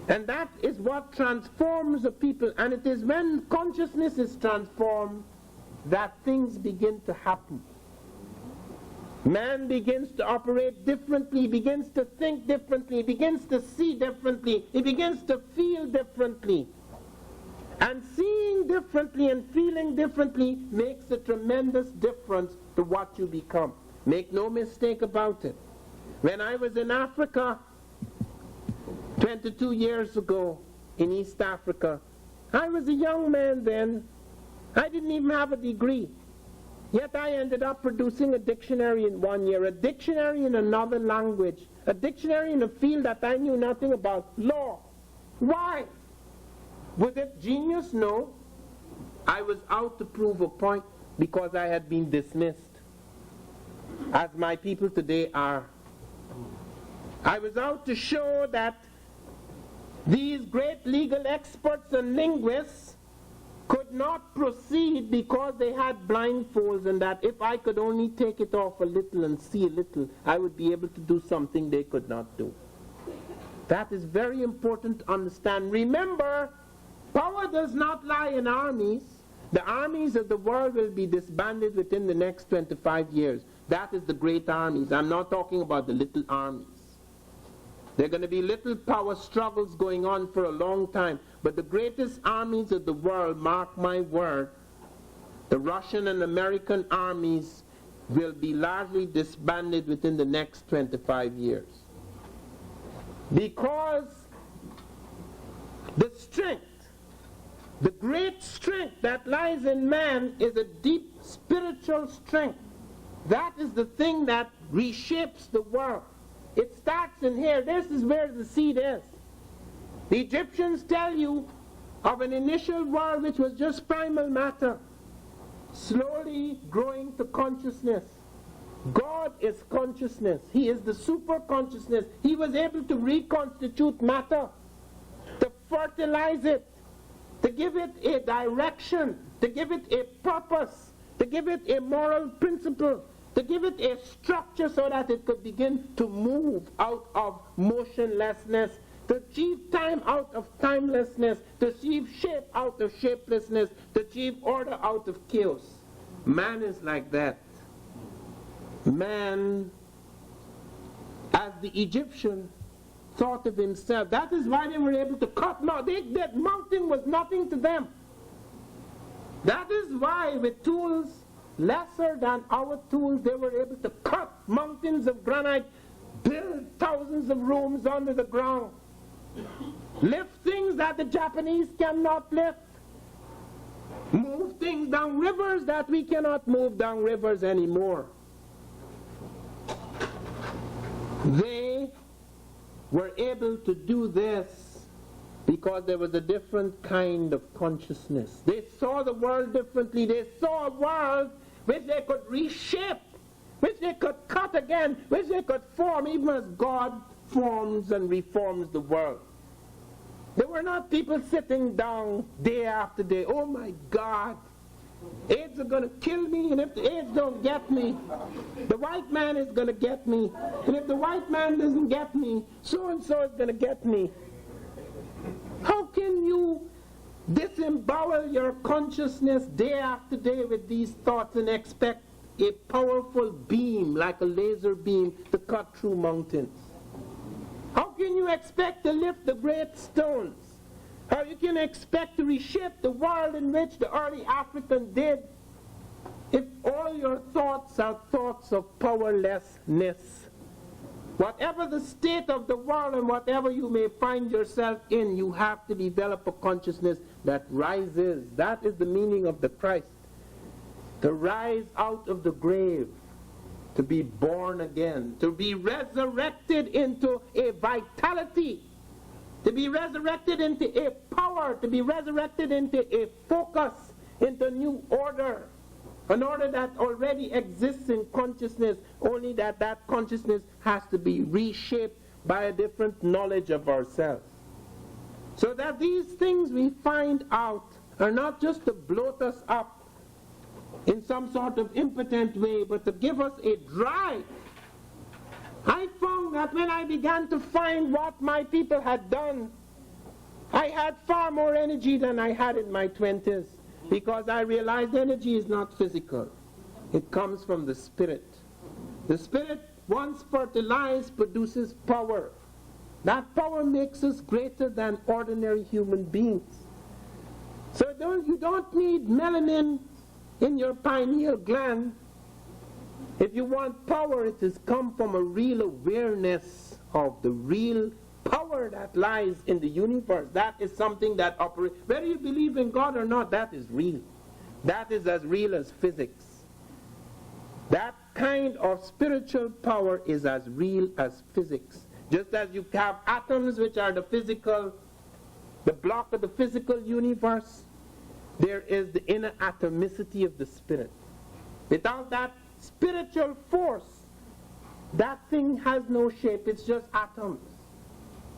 And that is what transforms a people. And it is when consciousness is transformed that things begin to happen. Man begins to operate differently, begins to think differently, begins to see differently, he begins to feel differently. And seeing differently and feeling differently makes a tremendous difference to what you become. Make no mistake about it. When I was in Africa 22 years ago, in East Africa, I was a young man then. I didn't even have a degree. Yet I ended up producing a dictionary in 1 year, a dictionary in another language, a dictionary in a field that I knew nothing about, law. Why? Was it genius? No. I was out to prove a point because I had been dismissed, as my people today are. I was out to show that these great legal experts and linguists could not proceed because they had blindfolds, and that if I could only take it off a little and see a little, I would be able to do something they could not do. That is very important to understand. Remember, power does not lie in armies. The armies of the world will be disbanded within the next 25 years. That is the great armies. I'm not talking about the little armies. There are going to be little power struggles going on for a long time. But the greatest armies of the world, mark my word, the Russian and American armies will be largely disbanded within the next 25 years. Because the strength, the great strength that lies in man is a deep spiritual strength. That is the thing that reshapes the world. It starts in here. This is where the seed is. The Egyptians tell you of an initial world which was just primal matter, slowly growing to consciousness. God is consciousness. He is the super consciousness. He was able to reconstitute matter, to fertilize it, to give it a direction, to give it a purpose, to give it a moral principle, to give it a structure so that it could begin to move out of motionlessness, to achieve time out of timelessness, to achieve shape out of shapelessness, to achieve order out of chaos. Man is like that. Man, as the Egyptian, thought of himself. That is why they were able to cut. No, that mountain was nothing to them. That is why with tools lesser than our tools, they were able to cut mountains of granite, build thousands of rooms under the ground, lift things that the Japanese cannot lift, move things down rivers that we cannot move down rivers anymore. They were able to do this because there was a different kind of consciousness. They saw the world differently. They saw a world which they could reshape, which they could cut again, which they could form, even as God forms and reforms the world. There were not people sitting down day after day. Oh my God, AIDS are going to kill me, and if the AIDS don't get me, the white man is going to get me. And if the white man doesn't get me, so-and-so is going to get me. How can you disembowel your consciousness day after day with these thoughts and expect a powerful beam, like a laser beam, to cut through mountains? How can you expect to lift the great stones? How you can expect to reshape the world in which the early African did if all your thoughts are thoughts of powerlessness? Whatever the state of the world and whatever you may find yourself in, you have to develop a consciousness that rises. That is the meaning of the Christ. To rise out of the grave, to be born again, to be resurrected into a vitality, to be resurrected into a power, to be resurrected into a focus, into a new order. An order that already exists in consciousness, only that that consciousness has to be reshaped by a different knowledge of ourselves. So that these things we find out are not just to bloat us up in some sort of impotent way, but to give us a drive. I found that when I began to find what my people had done, I had far more energy than I had in my 20s. Because I realized energy is not physical. It comes from the spirit. The spirit, once fertilized, produces power. That power makes us greater than ordinary human beings. So you don't need melanin in your pineal gland. If you want power, it has come from a real awareness of the real power that lies in the universe. That is something that operates. Whether you believe in God or not, that is real. That is as real as physics. That kind of spiritual power is as real as physics. Just as you have atoms, which are the block of the physical universe, there is the inner atomicity of the spirit. Without that spiritual force, that thing has no shape. It's just atoms.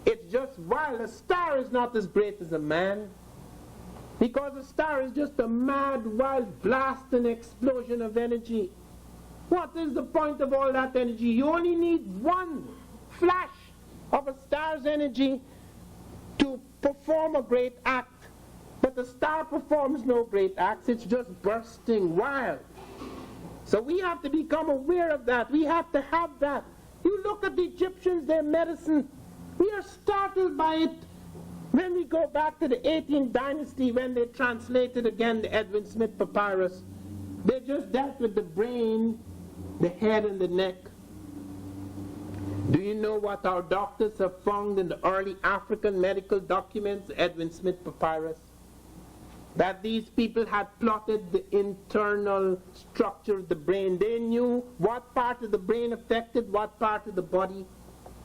It's just, while a star is not as great as a man, because a star is just a mad, wild blast and explosion of energy. What is the point of all that energy? You only need one flash of a star's energy to perform a great act. But the star performs no great acts. It's just bursting wild. So we have to become aware of that. We have to have that. You look at the Egyptians, their medicine. We are startled by it when we go back to the 18th dynasty, when they translated again the Edwin Smith papyrus. They just dealt with the brain, the head, and the neck. Do you know what our doctors have found in the early African medical documents, the Edwin Smith papyrus? That these people had plotted the internal structure of the brain. They knew what part of the brain affected what part of the body.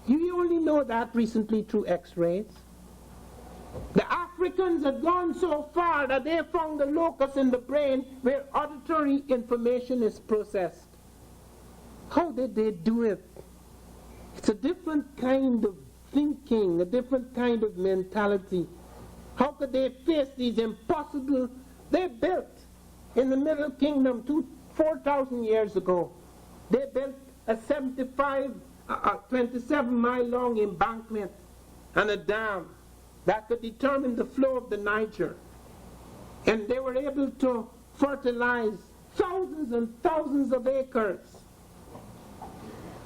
You only know that recently through X-rays. The Africans had gone so far that they found the locus in the brain where auditory information is processed. How did they do it? It's a different kind of thinking, a different kind of mentality. How could they face these impossible? They built in the Middle Kingdom 4,000 years ago. They built a 27-mile long embankment and a dam that could determine the flow of the Niger. And they were able to fertilize thousands and thousands of acres.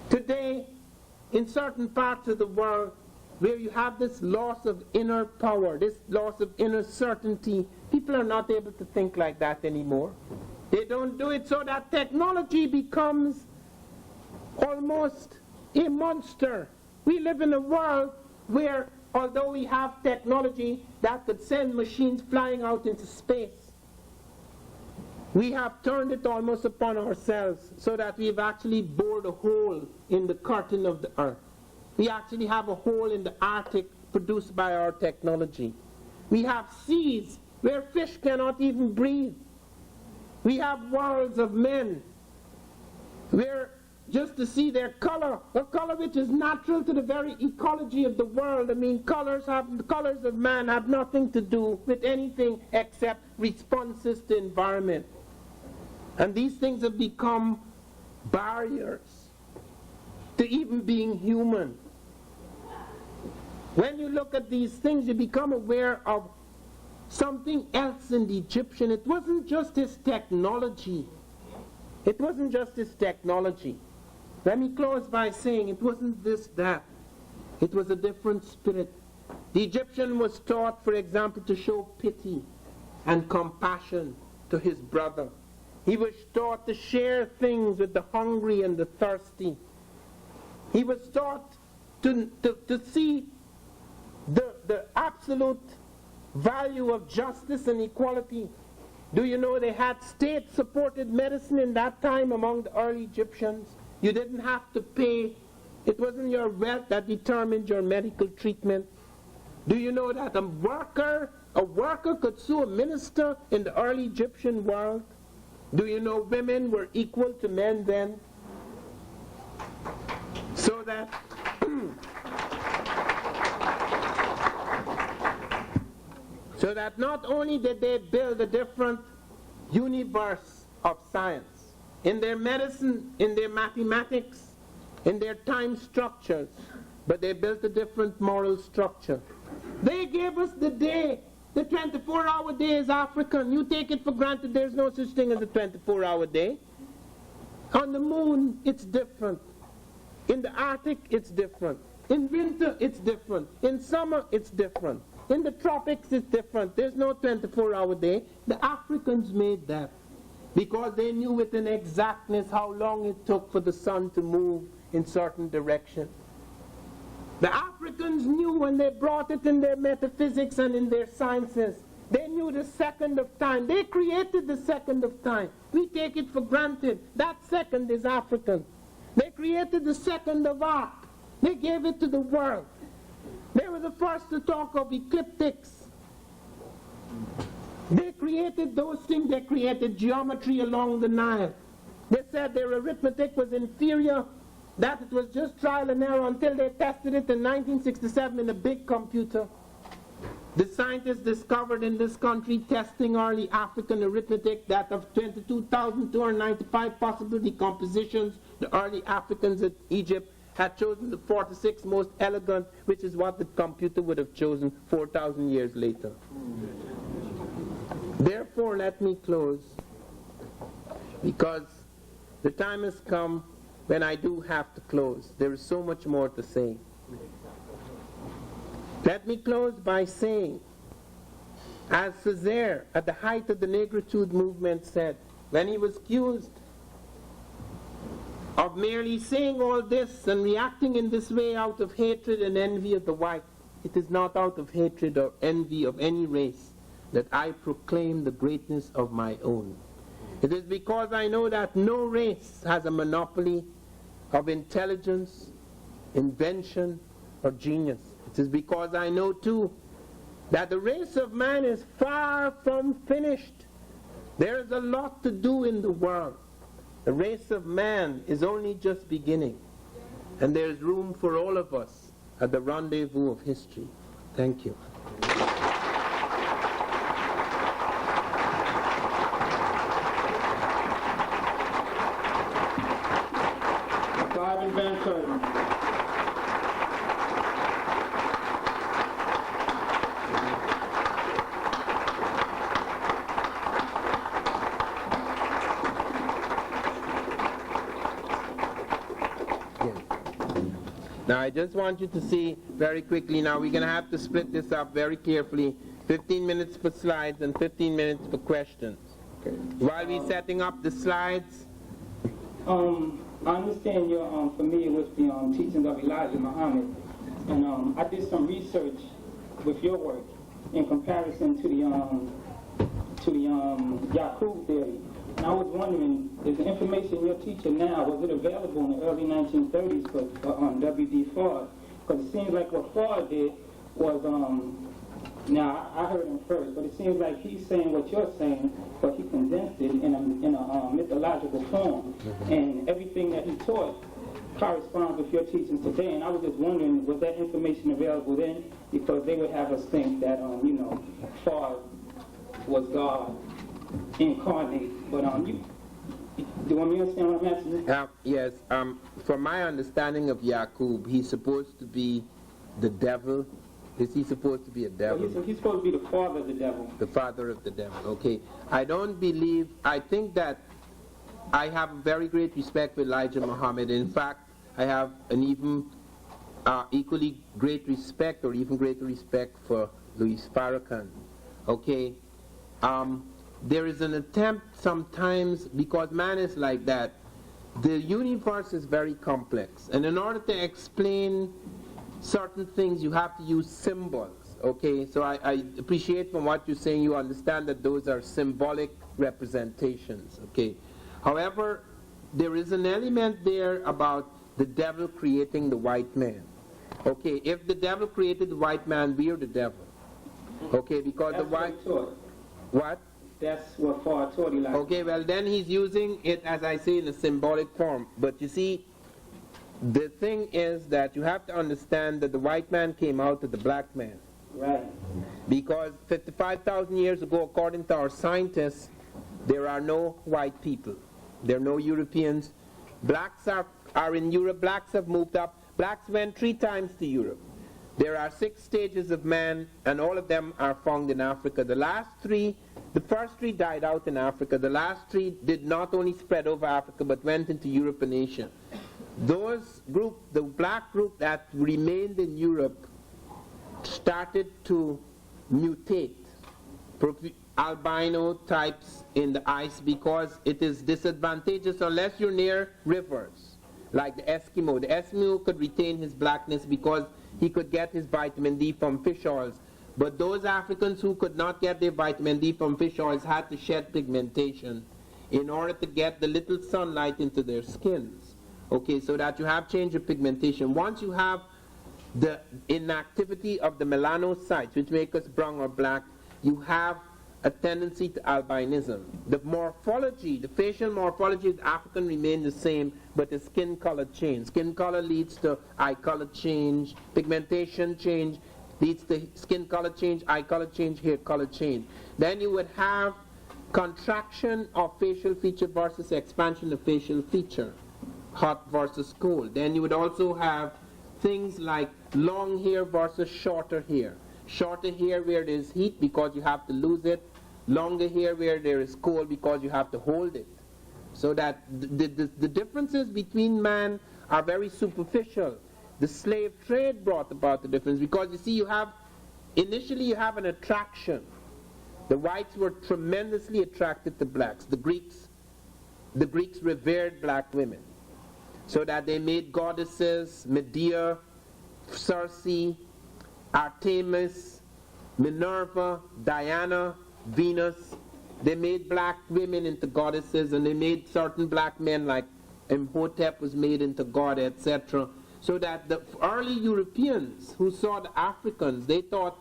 Today, in certain parts of the world, where you have this loss of inner power, this loss of inner certainty, people are not able to think like that anymore. They don't do it, so that technology becomes almost a monster. We live in a world where, although we have technology that could send machines flying out into space, we have turned it almost upon ourselves, so that we've actually bored a hole in the curtain of the earth. We actually have a hole in the Arctic produced by our technology. We have seas where fish cannot even breathe. We have worlds of men where, just to see their color, a color which is natural to the very ecology of the world. I mean, the colors of man have nothing to do with anything except responses to environment. And these things have become barriers to even being human. When you look at these things, you become aware of something else in the Egyptian. It wasn't just his technology. It wasn't just his technology. Let me close by saying it wasn't this, that. It was a different spirit. The Egyptian was taught, for example, to show pity and compassion to his brother. He was taught to share things with the hungry and the thirsty. He was taught to see the absolute value of justice and equality. Do you know they had state-supported medicine in that time among the early Egyptians? You didn't have to pay. It wasn't your wealth that determined your medical treatment. Do you know that a worker could sue a minister in the early Egyptian world? Do you know women were equal to men then? So that so that not only did they build a different universe of science, in their medicine, in their mathematics, in their time structures, but they built a different moral structure. They gave us the day. The 24-hour day is African. You take it for granted there's no such thing as a 24-hour day. On the moon, it's different. In the Arctic, it's different. In winter, it's different. In summer, it's different. In the tropics, it's different. There's no 24-hour day. The Africans made that because they knew with an exactness how long it took for the sun to move in certain direction. The Africans knew when they brought it in their metaphysics and in their sciences. They knew the second of time. They created the second of time. We take it for granted. That second is African. They created the second of arc. They gave it to the world. They were the first to talk of ecliptics. They created those things. They created geometry along the Nile. They said their arithmetic was inferior, that it was just trial and error until they tested it in 1967 in a big computer. The scientists discovered in this country, testing early African arithmetic, that of 22,295 possible decompositions, the early Africans in Egypt had chosen the 46 most elegant, which is what the computer would have chosen 4,000 years later. Therefore, let me close, because the time has come when I do have to close. There is so much more to say. Let me close by saying, as Césaire, at the height of the Negritude movement, said, when he was accused of merely saying all this and reacting in this way out of hatred and envy of the white, it is not out of hatred or envy of any race that I proclaim the greatness of my own. It is because I know that no race has a monopoly of intelligence, invention, or genius. It is because I know too that the race of man is far from finished. There is a lot to do in the world. The race of man is only just beginning, and there is room for all of us at the rendezvous of history. Thank you. Now I just want you to see very quickly, now we're going to have to split this up very carefully. 15 minutes for slides and 15 minutes for questions. Okay. While we're setting up the slides. I understand you're familiar with the teachings of Elijah Muhammad, and I did some research with your work in comparison to the Yaqub theory. And I was wondering, is the information you're teaching now, was it available in the early 1930s for W.D. Ford? Because it seems like what Ford did was, now I heard him first, but it seems like he's saying what you're saying, but he condensed it in a mythological form. Mm-hmm. And everything that he taught corresponds with your teachings today. And I was just wondering, was that information available then? Because they would have us think that, Ford was God incarnate, but do you want me to understand what I'm asking? Yes, from my understanding of Yaqub, he's supposed to be the devil. Is he supposed to be a devil? Well, he's supposed to be the father of the devil. The father of the devil, okay. I think that I have very great respect for Elijah Muhammad. In fact, I have an even equally great respect, or even greater respect, for Louis Farrakhan, okay. There is an attempt sometimes, because man is like that, the universe is very complex, and in order to explain certain things you have to use symbols. Okay, so I appreciate from what you're saying you understand that those are symbolic representations. Okay, however, there is an element there about the devil creating the white man. Okay, if the devil created the white man, we are the devil. Okay, because That's the white... What? That's what Far taught he like. Okay, well then he's using it, as I say, in a symbolic form. But you see, the thing is that you have to understand that the white man came out of the black man. Right. Because 55,000 years ago, according to our scientists, there are no white people. There are no Europeans. Blacks are in Europe. Blacks have moved up. Blacks went 3 times to Europe. There are 6 stages of man, and all of them are found in Africa. The first 3 died out in Africa. The last 3 did not only spread over Africa, but went into Europe and Asia. Those group, the black group that remained in Europe, started to mutate, albino types in the ice, because it is disadvantageous unless you're near rivers, like the Eskimo. The Eskimo could retain his blackness because he could get his vitamin D from fish oils. But those Africans who could not get their vitamin D from fish oils had to shed pigmentation in order to get the little sunlight into their skins. Okay, so that you have change of pigmentation. Once you have the inactivity of the melanocytes, which make us brown or black, you have a tendency to albinism. The morphology, the facial morphology of the African remain the same, but the skin color change. Skin color leads to eye color change, pigmentation change leads to skin color change, eye color change, hair color change. Then you would have contraction of facial feature versus expansion of facial feature, hot versus cold. Then you would also have things like long hair versus shorter hair. Shorter hair where there is heat because you have to lose it. Longer hair where there is cold because you have to hold it. So that the differences between man are very superficial. The slave trade brought about the difference because you see initially you have an attraction. The whites were tremendously attracted to blacks. The Greeks revered black women. So that they made goddesses, Medea, Circe, Artemis, Minerva, Diana, Venus. They made black women into goddesses, and they made certain black men like Imhotep was made into god, etc. So that the early Europeans who saw the Africans, they thought,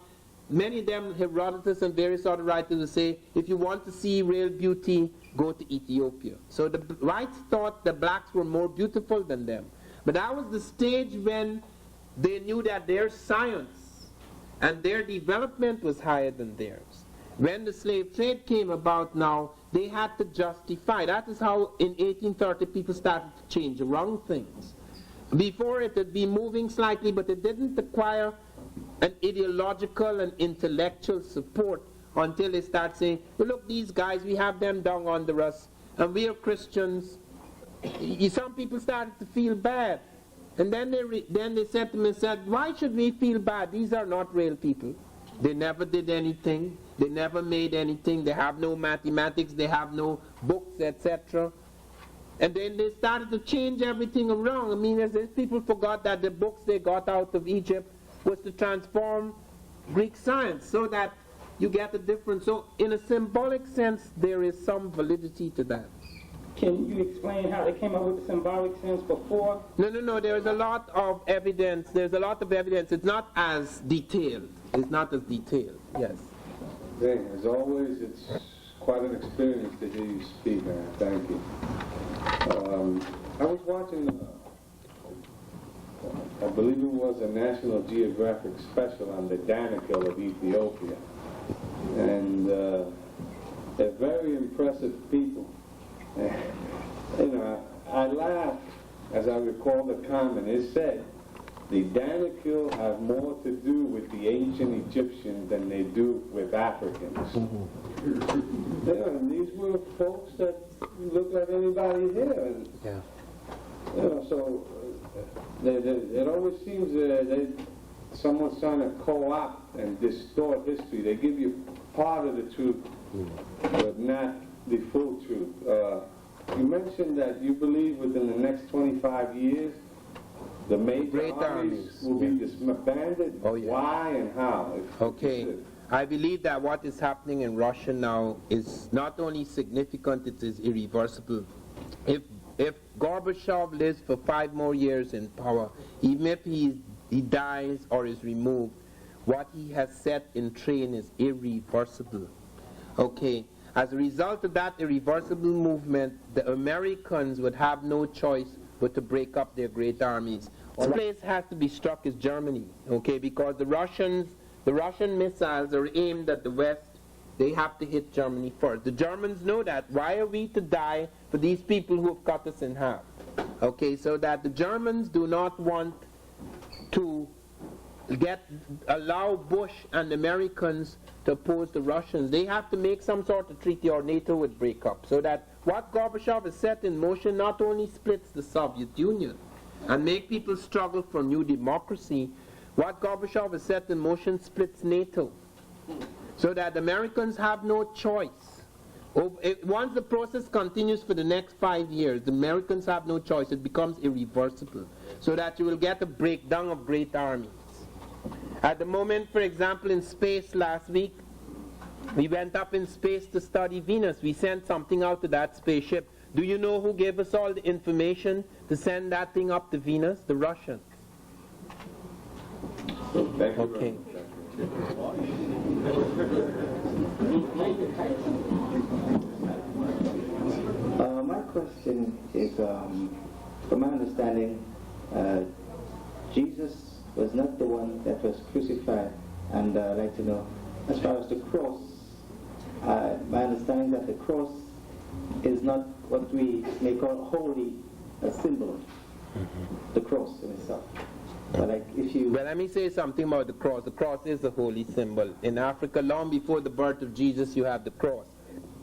many of them, Herodotus and various other writers would say, if you want to see real beauty, go to Ethiopia. So the whites thought the blacks were more beautiful than them. But that was the stage when they knew that their science and their development was higher than theirs. When the slave trade came about now, they had to justify. That is how in 1830 people started to change around things. Before it had been moving slightly, but it didn't acquire an ideological and intellectual support until they start saying, well, look, these guys, we have them down under us, and we are Christians. Some people started to feel bad. And then they said to me, why should we feel bad? These are not real people. They never did anything. They never made anything. They have no mathematics. They have no books, etc. And then they started to change everything around. I mean, as if people forgot that the books they got out of Egypt was to transform Greek science so that you get a difference. So in a symbolic sense, there is some validity to that. Can you explain how they came up with the symbolic sense before? No. There is a lot of evidence. There's a lot of evidence. It's not as detailed. It's not as detailed. Yes. Okay, as always, it's quite an experience to hear you speak, man. Thank you. I was watching, I believe it was a National Geographic special on the Danakil of Ethiopia. And they're very impressive people. You know, I laughed as I recall the comment. It said, the Danakil have more to do with the ancient Egyptians than they do with Africans. Mm-hmm. You know, and these were folks that look like anybody here. And, yeah. You know, so it always seems that someone's trying to co-opt and distort history. They give you part of the truth, but not the full truth. You mentioned that you believe within the next 25 years, the major Great armies will be disbanded. Oh, yeah. Why and how? Okay. I believe that what is happening in Russia now is not only significant, it is irreversible. If Gorbachev lives for 5 more years in power, even if he dies or is removed, what he has set in train is irreversible. Okay. As a result of that irreversible movement, the Americans would have no choice but to break up their great armies. One place has to be struck is Germany, okay, because the Russian missiles are aimed at the West. They have to hit Germany first. The Germans know that. Why are we to die for these people who have cut us in half? Okay, so that the Germans do not want to allow Bush and the Americans to oppose the Russians. They have to make some sort of treaty or NATO would break up. So that what Gorbachev has set in motion not only splits the Soviet Union and make people struggle for new democracy, what Gorbachev has set in motion splits NATO. So that the Americans have no choice. Once the process continues for the next 5 years, the Americans have no choice. It becomes irreversible. So that you will get a breakdown of great armies. At the moment, for example, in space last week, we went up in space to study Venus. We sent something out to that spaceship. Do you know who gave us all the information to send that thing up to Venus? The Russians. Okay. My question is, from my understanding, Jesus was not the one that was crucified, and I'd like to know, as far as the cross, my understanding that the cross is not what we may call wholly a symbol, the cross in itself. But like if you... Well, let me say something about the cross. The cross is a holy symbol. In Africa, long before the birth of Jesus, you have the cross.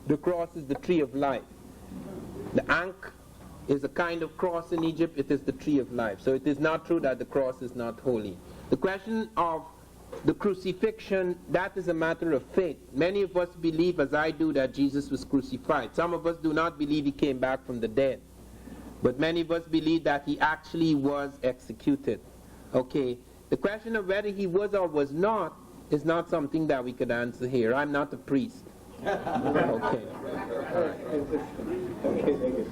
The cross is the tree of life. The ankh is a kind of cross in Egypt. It is the tree of life. So it is not true that the cross is not holy. The question of the crucifixion, that is a matter of faith. Many of us believe, as I do, that Jesus was crucified. Some of us do not believe he came back from the dead. But many of us believe that he actually was executed. Okay, the question of whether he was or was not is not something that we could answer here. I'm not a priest. Okay. Okay, thank you.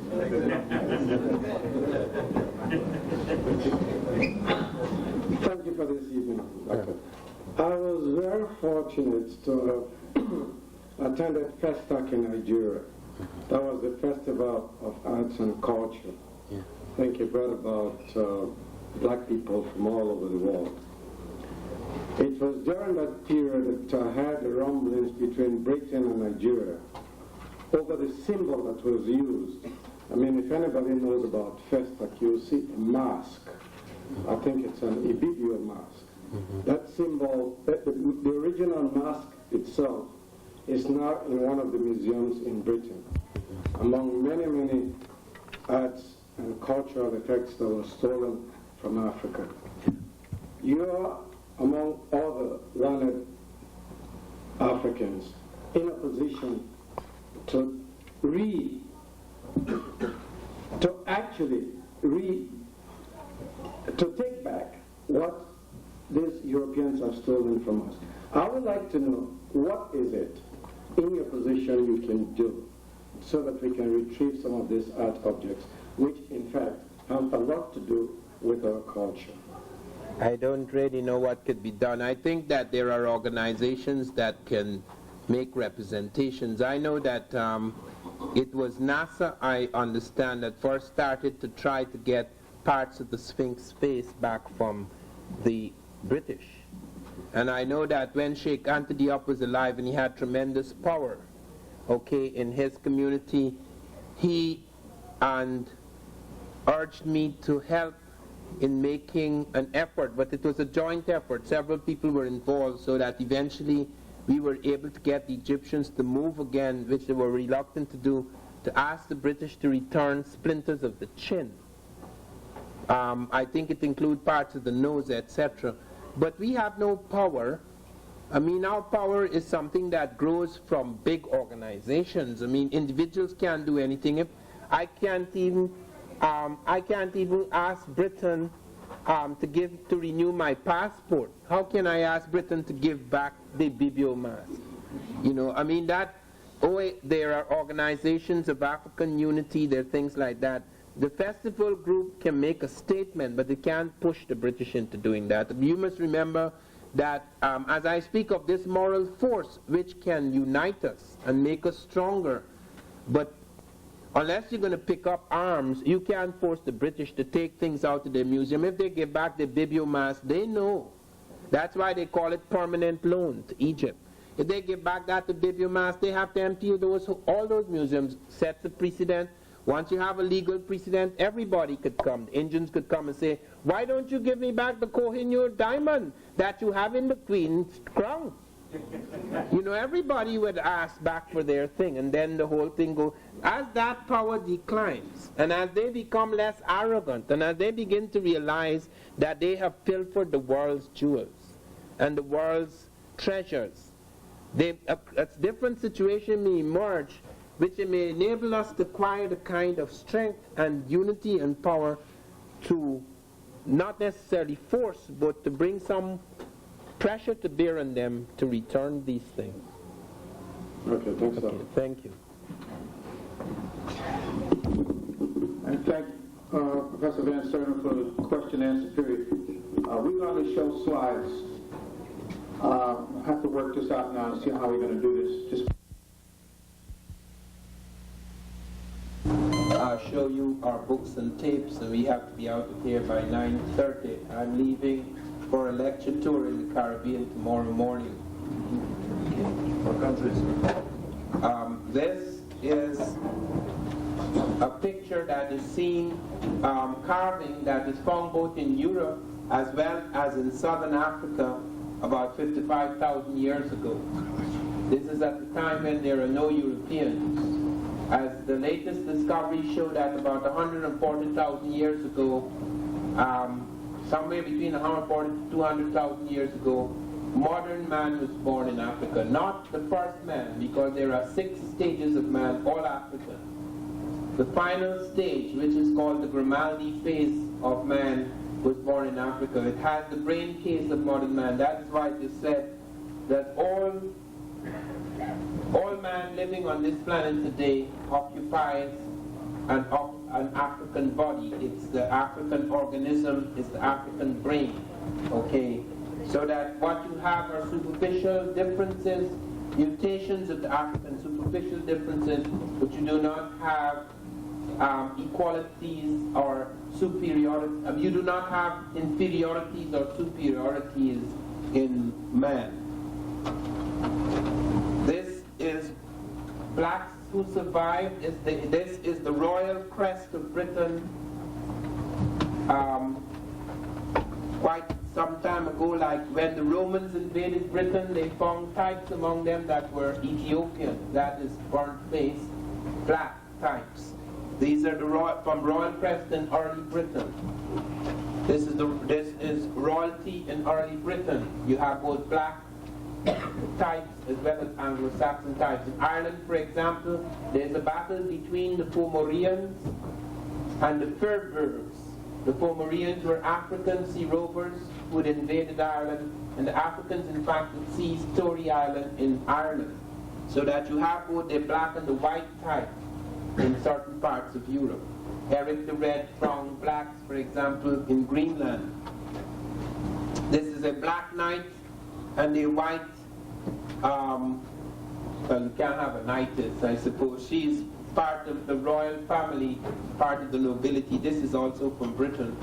Thank you for this evening, Doctor. I was very fortunate to have attended Festac in Nigeria. That was the festival of arts and culture. Yeah. I think it brought about black people from all over the world. It was during that period that I had the rumblings between Britain and Nigeria over the symbol that was used. I mean, if anybody knows about Festac, you'll see a mask. I think it's an Ibibio mask. That symbol, the original mask itself, is now in one of the museums in Britain, among many, many arts and cultural effects that were stolen from Africa. You are, among other learned Africans, in a position to take back what these Europeans have stolen from us. I would like to know, what is it in your position you can do so that we can retrieve some of these art objects, which in fact have a lot to do with our culture? I don't really know what could be done. I think that there are organizations that can make representations. I know that it was NASA, I understand, that first started to try to get parts of the Sphinx face back from the British. And I know that when Sheikh Anta Diop was alive and he had tremendous power, okay, in his community, he urged me to help in making an effort, but it was a joint effort. Several people were involved, so that eventually we were able to get the Egyptians to move again, which they were reluctant to do, to ask the British to return splinters of the chin. I think it includes parts of the nose, etc. But we have no power. I mean, our power is something that grows from big organizations. I mean, individuals can't do anything. If I can't even ask Britain to renew my passport. How can I ask Britain to give back the Bibio mask? You know, I mean there are organizations of African unity, there are things like that. The festival group can make a statement, but they can't push the British into doing that. You must remember that as I speak of this moral force which can unite us and make us stronger, but unless you're going to pick up arms, you can't force the British to take things out of their museum. If they give back the Bibio mask, they know. That's why they call it permanent loan to Egypt. If they give back that to Bibio mask, they have to empty all those museums. Sets a precedent. Once you have a legal precedent, everybody could come. The Indians could come and say, why don't you give me back the Kohinoor diamond that you have in the Queen's crown? You know, everybody would ask back for their thing, and then the whole thing goes. As that power declines, and as they become less arrogant, and as they begin to realize that they have pilfered the world's jewels and the world's treasures, a different situation may emerge, which may enable us to acquire the kind of strength and unity and power to not necessarily force, but to bring some pressure to bear on them to return these things. Okay, thanks, Okay, thank you. And thank Professor Van Sertima for the question and answer period. We're going to show slides. I have to work this out now and see how we're going to do this. I'll show you our books and tapes, and we have to be out of here by 9:30. I'm leaving for a lecture tour in the Caribbean tomorrow morning. What countries? This is a picture that is seen, carving that is found both in Europe as well as in southern Africa about 55,000 years ago. This is at the time when there are no Europeans. As the latest discoveries show that about 140,000 years ago, somewhere between 140 to 200,000 years ago, modern man was born in Africa. Not the first man, because there are 6 stages of man, all African. The final stage, which is called the Grimaldi phase of man, was born in Africa. It has the brain case of modern man. That is why it is said that all man living on this planet today occupies an African body. It's the African organism, it's the African brain. Okay? So that what you have are superficial differences, mutations of the African superficial differences, but you do not have equalities or superiority. You do not have inferiorities or superiorities in man. This is blacks who survived. This is the royal crest of Britain. Quite some time ago, like when the Romans invaded Britain, they found types among them that were Ethiopian, that is burnt face, black types. These are from royal crest in early Britain. This is royalty in early Britain. You have both black types as well as Anglo-Saxon types. In Ireland, for example, there's a battle between the Fomorians and the Fur Bearers. The Fomorians were African sea rovers who had invaded Ireland, and the Africans, in fact, would seize Tory Island in Ireland. So that you have both the black and the white type in certain parts of Europe. Eric the Red found blacks, for example, in Greenland. This is a black knight and a white, well, you can't have a knightess, I suppose. She's part of the royal family, part of the nobility. This is also from Britain.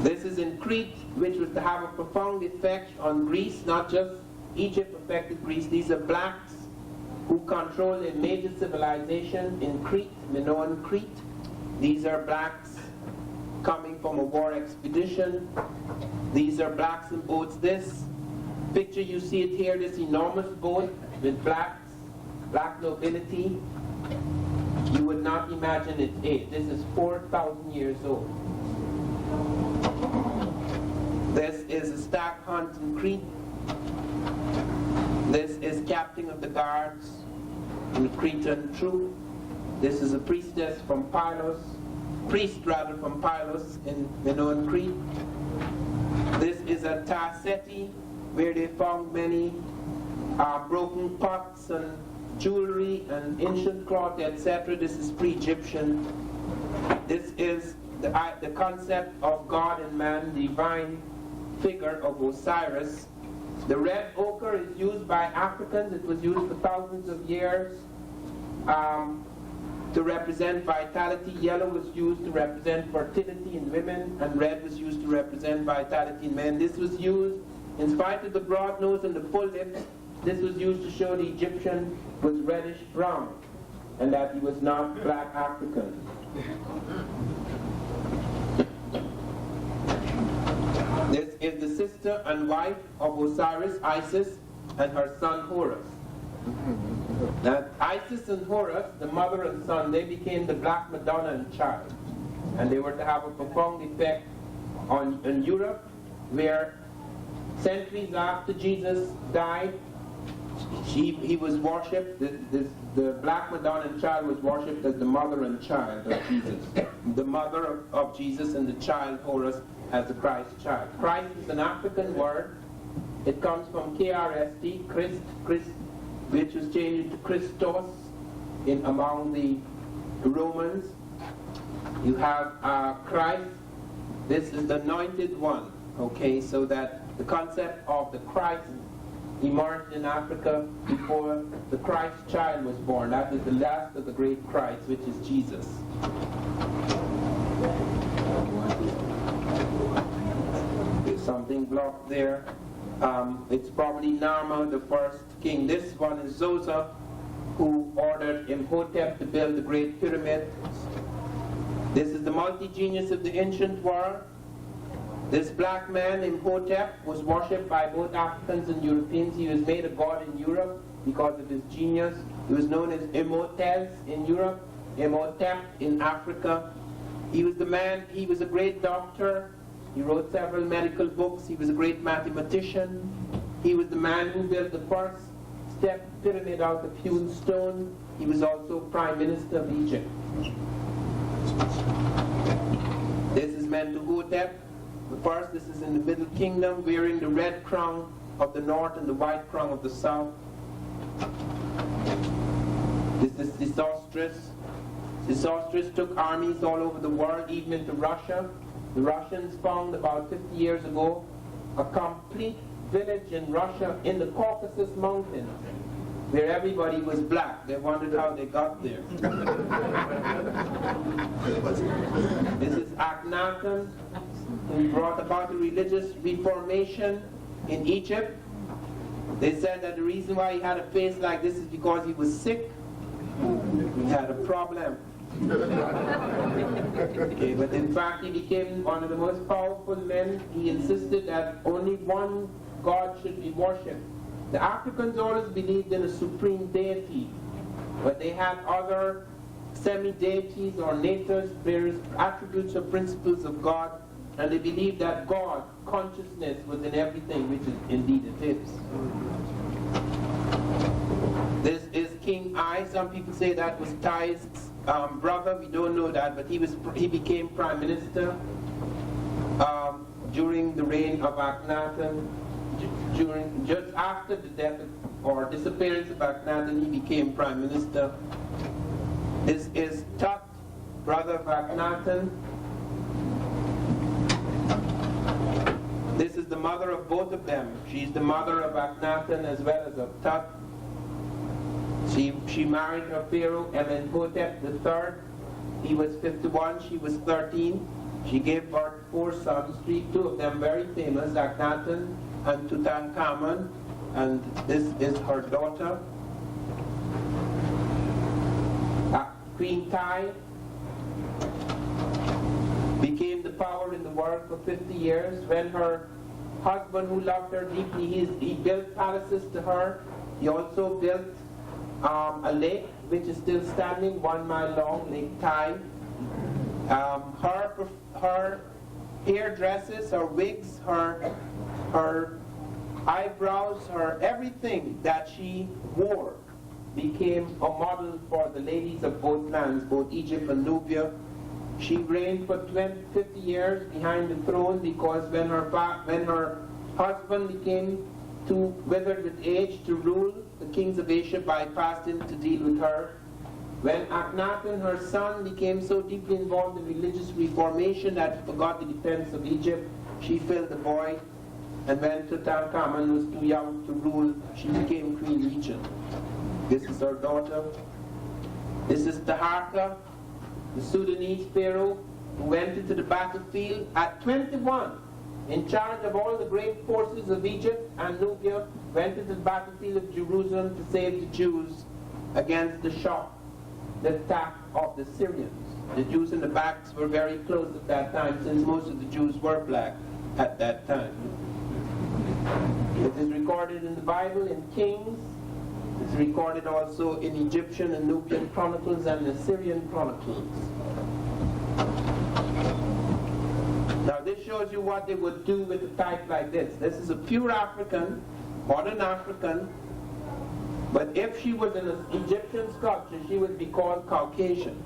This is in Crete, which was to have a profound effect on Greece, not just Egypt affected Greece. These are blacks who control a major civilization in Crete, Minoan Crete. These are blacks coming from a war expedition. These are blacks in boats. This picture, you see it here, this enormous boat with blacks, black nobility. You would not imagine it's 8. This is 4,000 years old. This is a stag hunt in Crete. This is captain of the guards in the Cretan troop. This is a priestess from Pylos, priest rather from Pylos in Minoan Crete. This is a Tarseti, where they found many broken pots and jewelry and ancient cloth, etc. This is pre-Egyptian. This is the concept of God and man, divine figure of Osiris. The red ochre is used by Africans. It was used for thousands of years to represent vitality. Yellow was used to represent fertility in women, and red was used to represent vitality in men. This was used, in spite of the broad nose and the full lips, this was used to show the Egyptian was reddish brown and that he was not black African. This is the sister and wife of Osiris, Isis, and her son Horus. Now, Isis and Horus, the mother and son, they became the Black Madonna and child. And they were to have a profound effect on Europe, where centuries after Jesus died, he was worshipped, the Black Madonna and child was worshipped as the mother and child of Jesus. The mother of Jesus and the child Horus as the Christ child. Christ is an African word. It comes from KRST, Christ, which was changed into Christos among the Romans. You have Christ. This is the anointed one. Okay, so that the concept of the Christ emerged in Africa before the Christ child was born. That is the last of the great Christ, which is Jesus. There's something blocked there. It's probably Narmer, the first king. This one is Zosa, who ordered Imhotep to build the Great Pyramid. This is the multi-genius of the ancient world. This black man, Imhotep, was worshipped by both Africans and Europeans. He was made a god in Europe because of his genius. He was known as Imhotep in Europe, Imhotep in Africa. He was the man, he was a great doctor. He wrote several medical books. He was a great mathematician. He was the man who built the first step pyramid out of hewn stone. He was also Prime Minister of Egypt. This is Mentuhotep. First, this is in the Middle Kingdom, wearing the red crown of the north and the white crown of the south. This is Sesostris. Sesostris took armies all over the world, even into Russia. The Russians found about 50 years ago a complete village in Russia in the Caucasus Mountains where everybody was black. They wondered how they got there. This is Akhenaten, who brought about a religious reformation in Egypt. They said that the reason why he had a face like this is because he was sick. He had a problem. Okay, but in fact he became one of the most powerful men. He insisted that only one God should be worshipped. The Africans always believed in a supreme deity, but they had other semi-deities or natures, various attributes or principles of God, and they believed that God, consciousness, was in everything, which is indeed it is. This is King I. Some people say that was Tai's brother. We don't know that, but he became prime minister during the reign of Akhenaten. Just after the death or disappearance of Akhenaten, he became prime minister. This is Tut, brother of Akhenaten. This is the mother of both of them. She's the mother of Akhenaten as well as of Tut. She married her pharaoh, Amenhotep III. He was 51, she was 13. She gave birth to 4 sons, two of them very famous, Akhenaten and Tutankhamun, and this is her daughter. Queen Tai became the power in the world for 50 years. When her husband, who loved her deeply, he built palaces to her. He also built a lake which is still standing, 1 mile long, Lake Tai. Her hairdresses, her wigs, her eyebrows, her everything that she wore became a model for the ladies of both lands, both Egypt and Nubia. She reigned for 50 years behind the throne because when her husband became too withered with age to rule, the kings of Asia bypassed him to deal with her. When Akhenaten, her son, became so deeply involved in religious reformation that he forgot the defense of Egypt, she filled the void. And when Tutankhamun was too young to rule, she became Queen Regent. This is her daughter. This is Taharqa, the Sudanese pharaoh, who went into the battlefield at 21, in charge of all the great forces of Egypt and Nubia, went into the battlefield of Jerusalem to save the Jews against the shock, the attack of the Syrians. The Jews in the backs were very close at that time, since most of the Jews were black at that time. It is recorded in the Bible in Kings. It's recorded also in Egyptian and Nubian chronicles and Assyrian chronicles. Now this shows you what they would do with a type like this. This is a pure African, modern African, but if she was an Egyptian sculpture, she would be called Caucasian.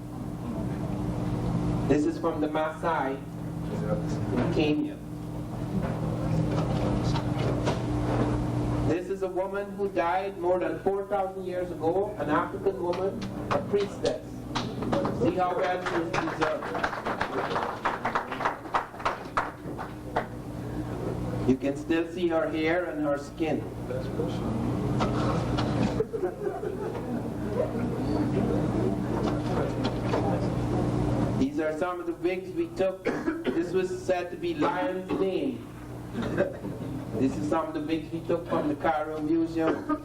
This is from the Maasai in Kenya. This is a woman who died more than 4,000 years ago, an African woman, a priestess. See how well she is preserved. You can still see her hair and her skin. These are some of the wigs we took. This was said to be lion's mane. This is some of the wigs we took from the Cairo Museum.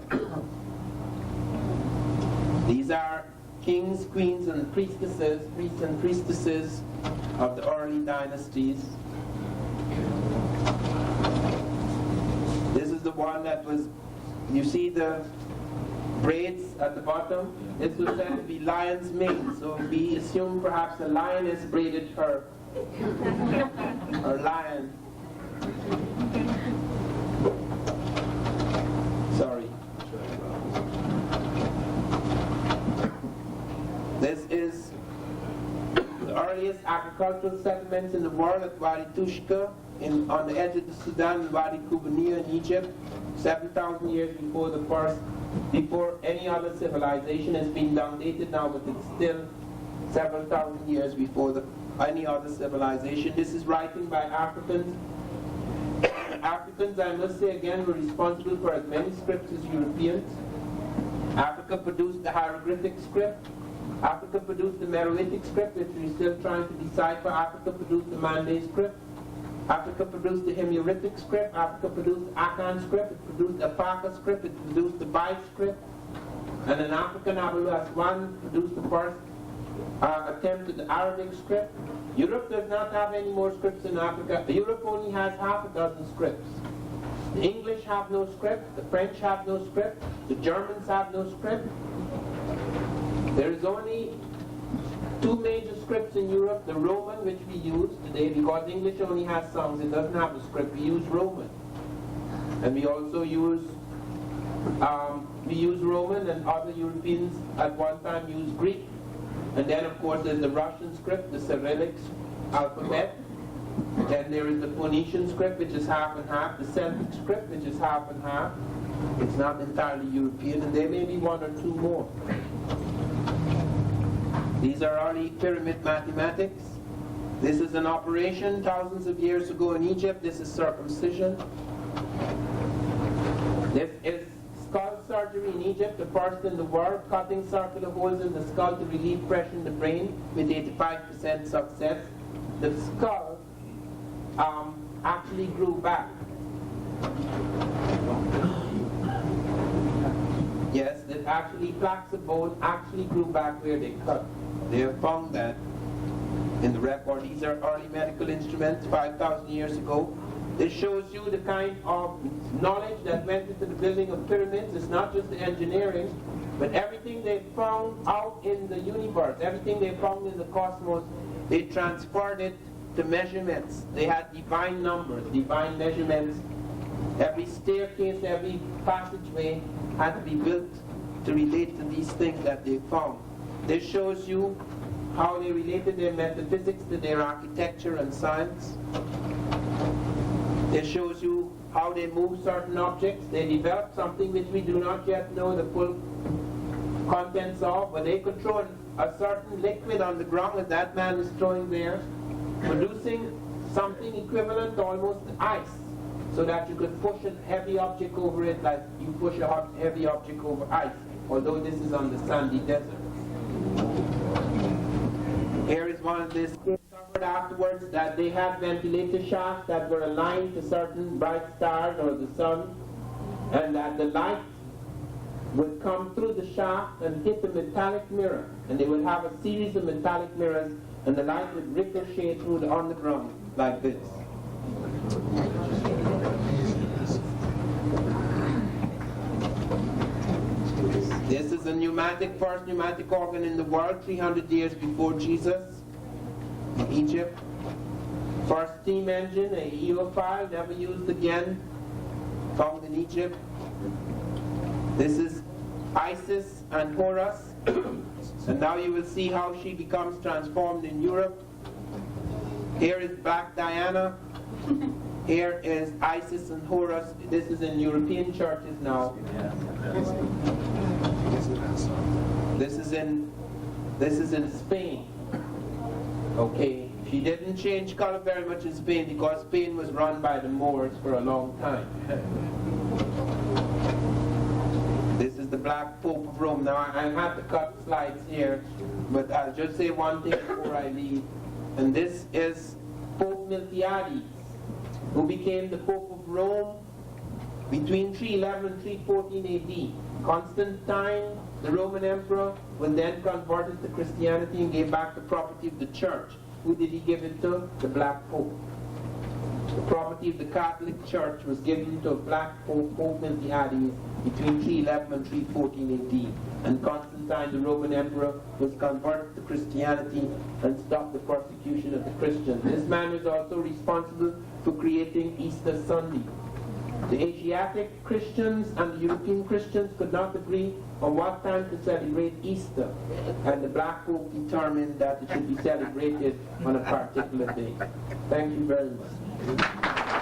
These are kings, queens, and priestesses, priests and priestesses of the early dynasties. This is the one that was, you see the braids at the bottom? This was said to be lion's mane, so we assume perhaps a lioness braided her, or lion. Sorry. This is the earliest agricultural settlements in the world at Wadi Tushka, on the edge of the Sudan, and Wadi Kubaniya in Egypt, 7,000 years before any other civilization. Has been dated now, but it's still several thousand years before any other civilization. This is writing by Africans. Africans, I must say again, were responsible for as many scripts as Europeans. Africa produced the hieroglyphic script. Africa produced the Meroitic script, which we're still trying to decipher. Africa produced the Mande script. Africa produced the Himyaritic script. Africa produced the Akan script. It produced the Apaka script. It produced the Bai script. And an African, Abu Aswan, produced the first attempt at the Arabic script. Europe does not have any more scripts in Africa. Europe only has half a dozen scripts. The English have no script. The French have no script. The Germans have no script. There is only two major scripts in Europe, the Roman, which we use today, because English only has songs, it doesn't have a script. We use Roman. And we also use Roman, and other Europeans at one time used Greek. And then of course there's the Russian script, the Cyrillic alphabet. Then there is the Phoenician script, which is half and half, the Celtic script, which is half and half. It's not entirely European, and there may be one or two more. These are early pyramid mathematics. This is an operation thousands of years ago in Egypt. This is circumcision. This is skull surgery in Egypt, the first in the world, cutting circular holes in the skull to relieve pressure in the brain with 85% success. The skull actually grew back. Yes, that actually plaques of bone actually grew back where they cut. They have found that in the record. These are early medical instruments 5,000 years ago. This shows you the kind of knowledge that went into the building of pyramids. It's not just the engineering, but everything they found out in the universe, everything they found in the cosmos, they transferred it to measurements. They had divine numbers, divine measurements. Every staircase, every passageway had to be built to relate to these things that they found. This shows you how they related their metaphysics to their architecture and science. This shows you how they move certain objects. They developed something which we do not yet know the full contents of, but they could throw a certain liquid on the ground that that man is throwing there, producing something equivalent to almost ice, so that you could push a heavy object over it like you push a heavy object over ice, although this is on the sandy desert. Here is one of this. They discovered afterwards that they had ventilator shafts that were aligned to certain bright stars or the sun, and that the light would come through the shaft and hit a metallic mirror, and they would have a series of metallic mirrors, and the light would ricochet through the underground like this. This is a first pneumatic organ in the world, 300 years before Jesus, in Egypt. First steam engine, a eophile, never used again, found in Egypt. This is Isis and Horus, and now you will see how she becomes transformed in Europe. Here is Black Diana. Here is Isis and Horus. This is in European churches now. This is in Spain. Okay, she didn't change color very much in Spain because Spain was run by the Moors for a long time. This is the Black Pope of Rome. Now I have to cut slides here, but I'll just say one thing before I leave. And this is Pope Miltiades, who became the Pope of Rome between 311 and 314 AD. Constantine, the Roman emperor, was then converted to Christianity and gave back the property of the church. Who did he give it to? The Black Pope. The property of the Catholic Church was given to a Black Pope, Pope Miltiades, between 311 and 314 AD. And Constantine, the Roman emperor, was converted to Christianity and stopped the persecution of the Christians. This man was also responsible for creating Easter Sunday. The Asiatic Christians and the European Christians could not agree on what time to celebrate Easter, and the Black Pope determined that it should be celebrated on a particular day. Thank you very much.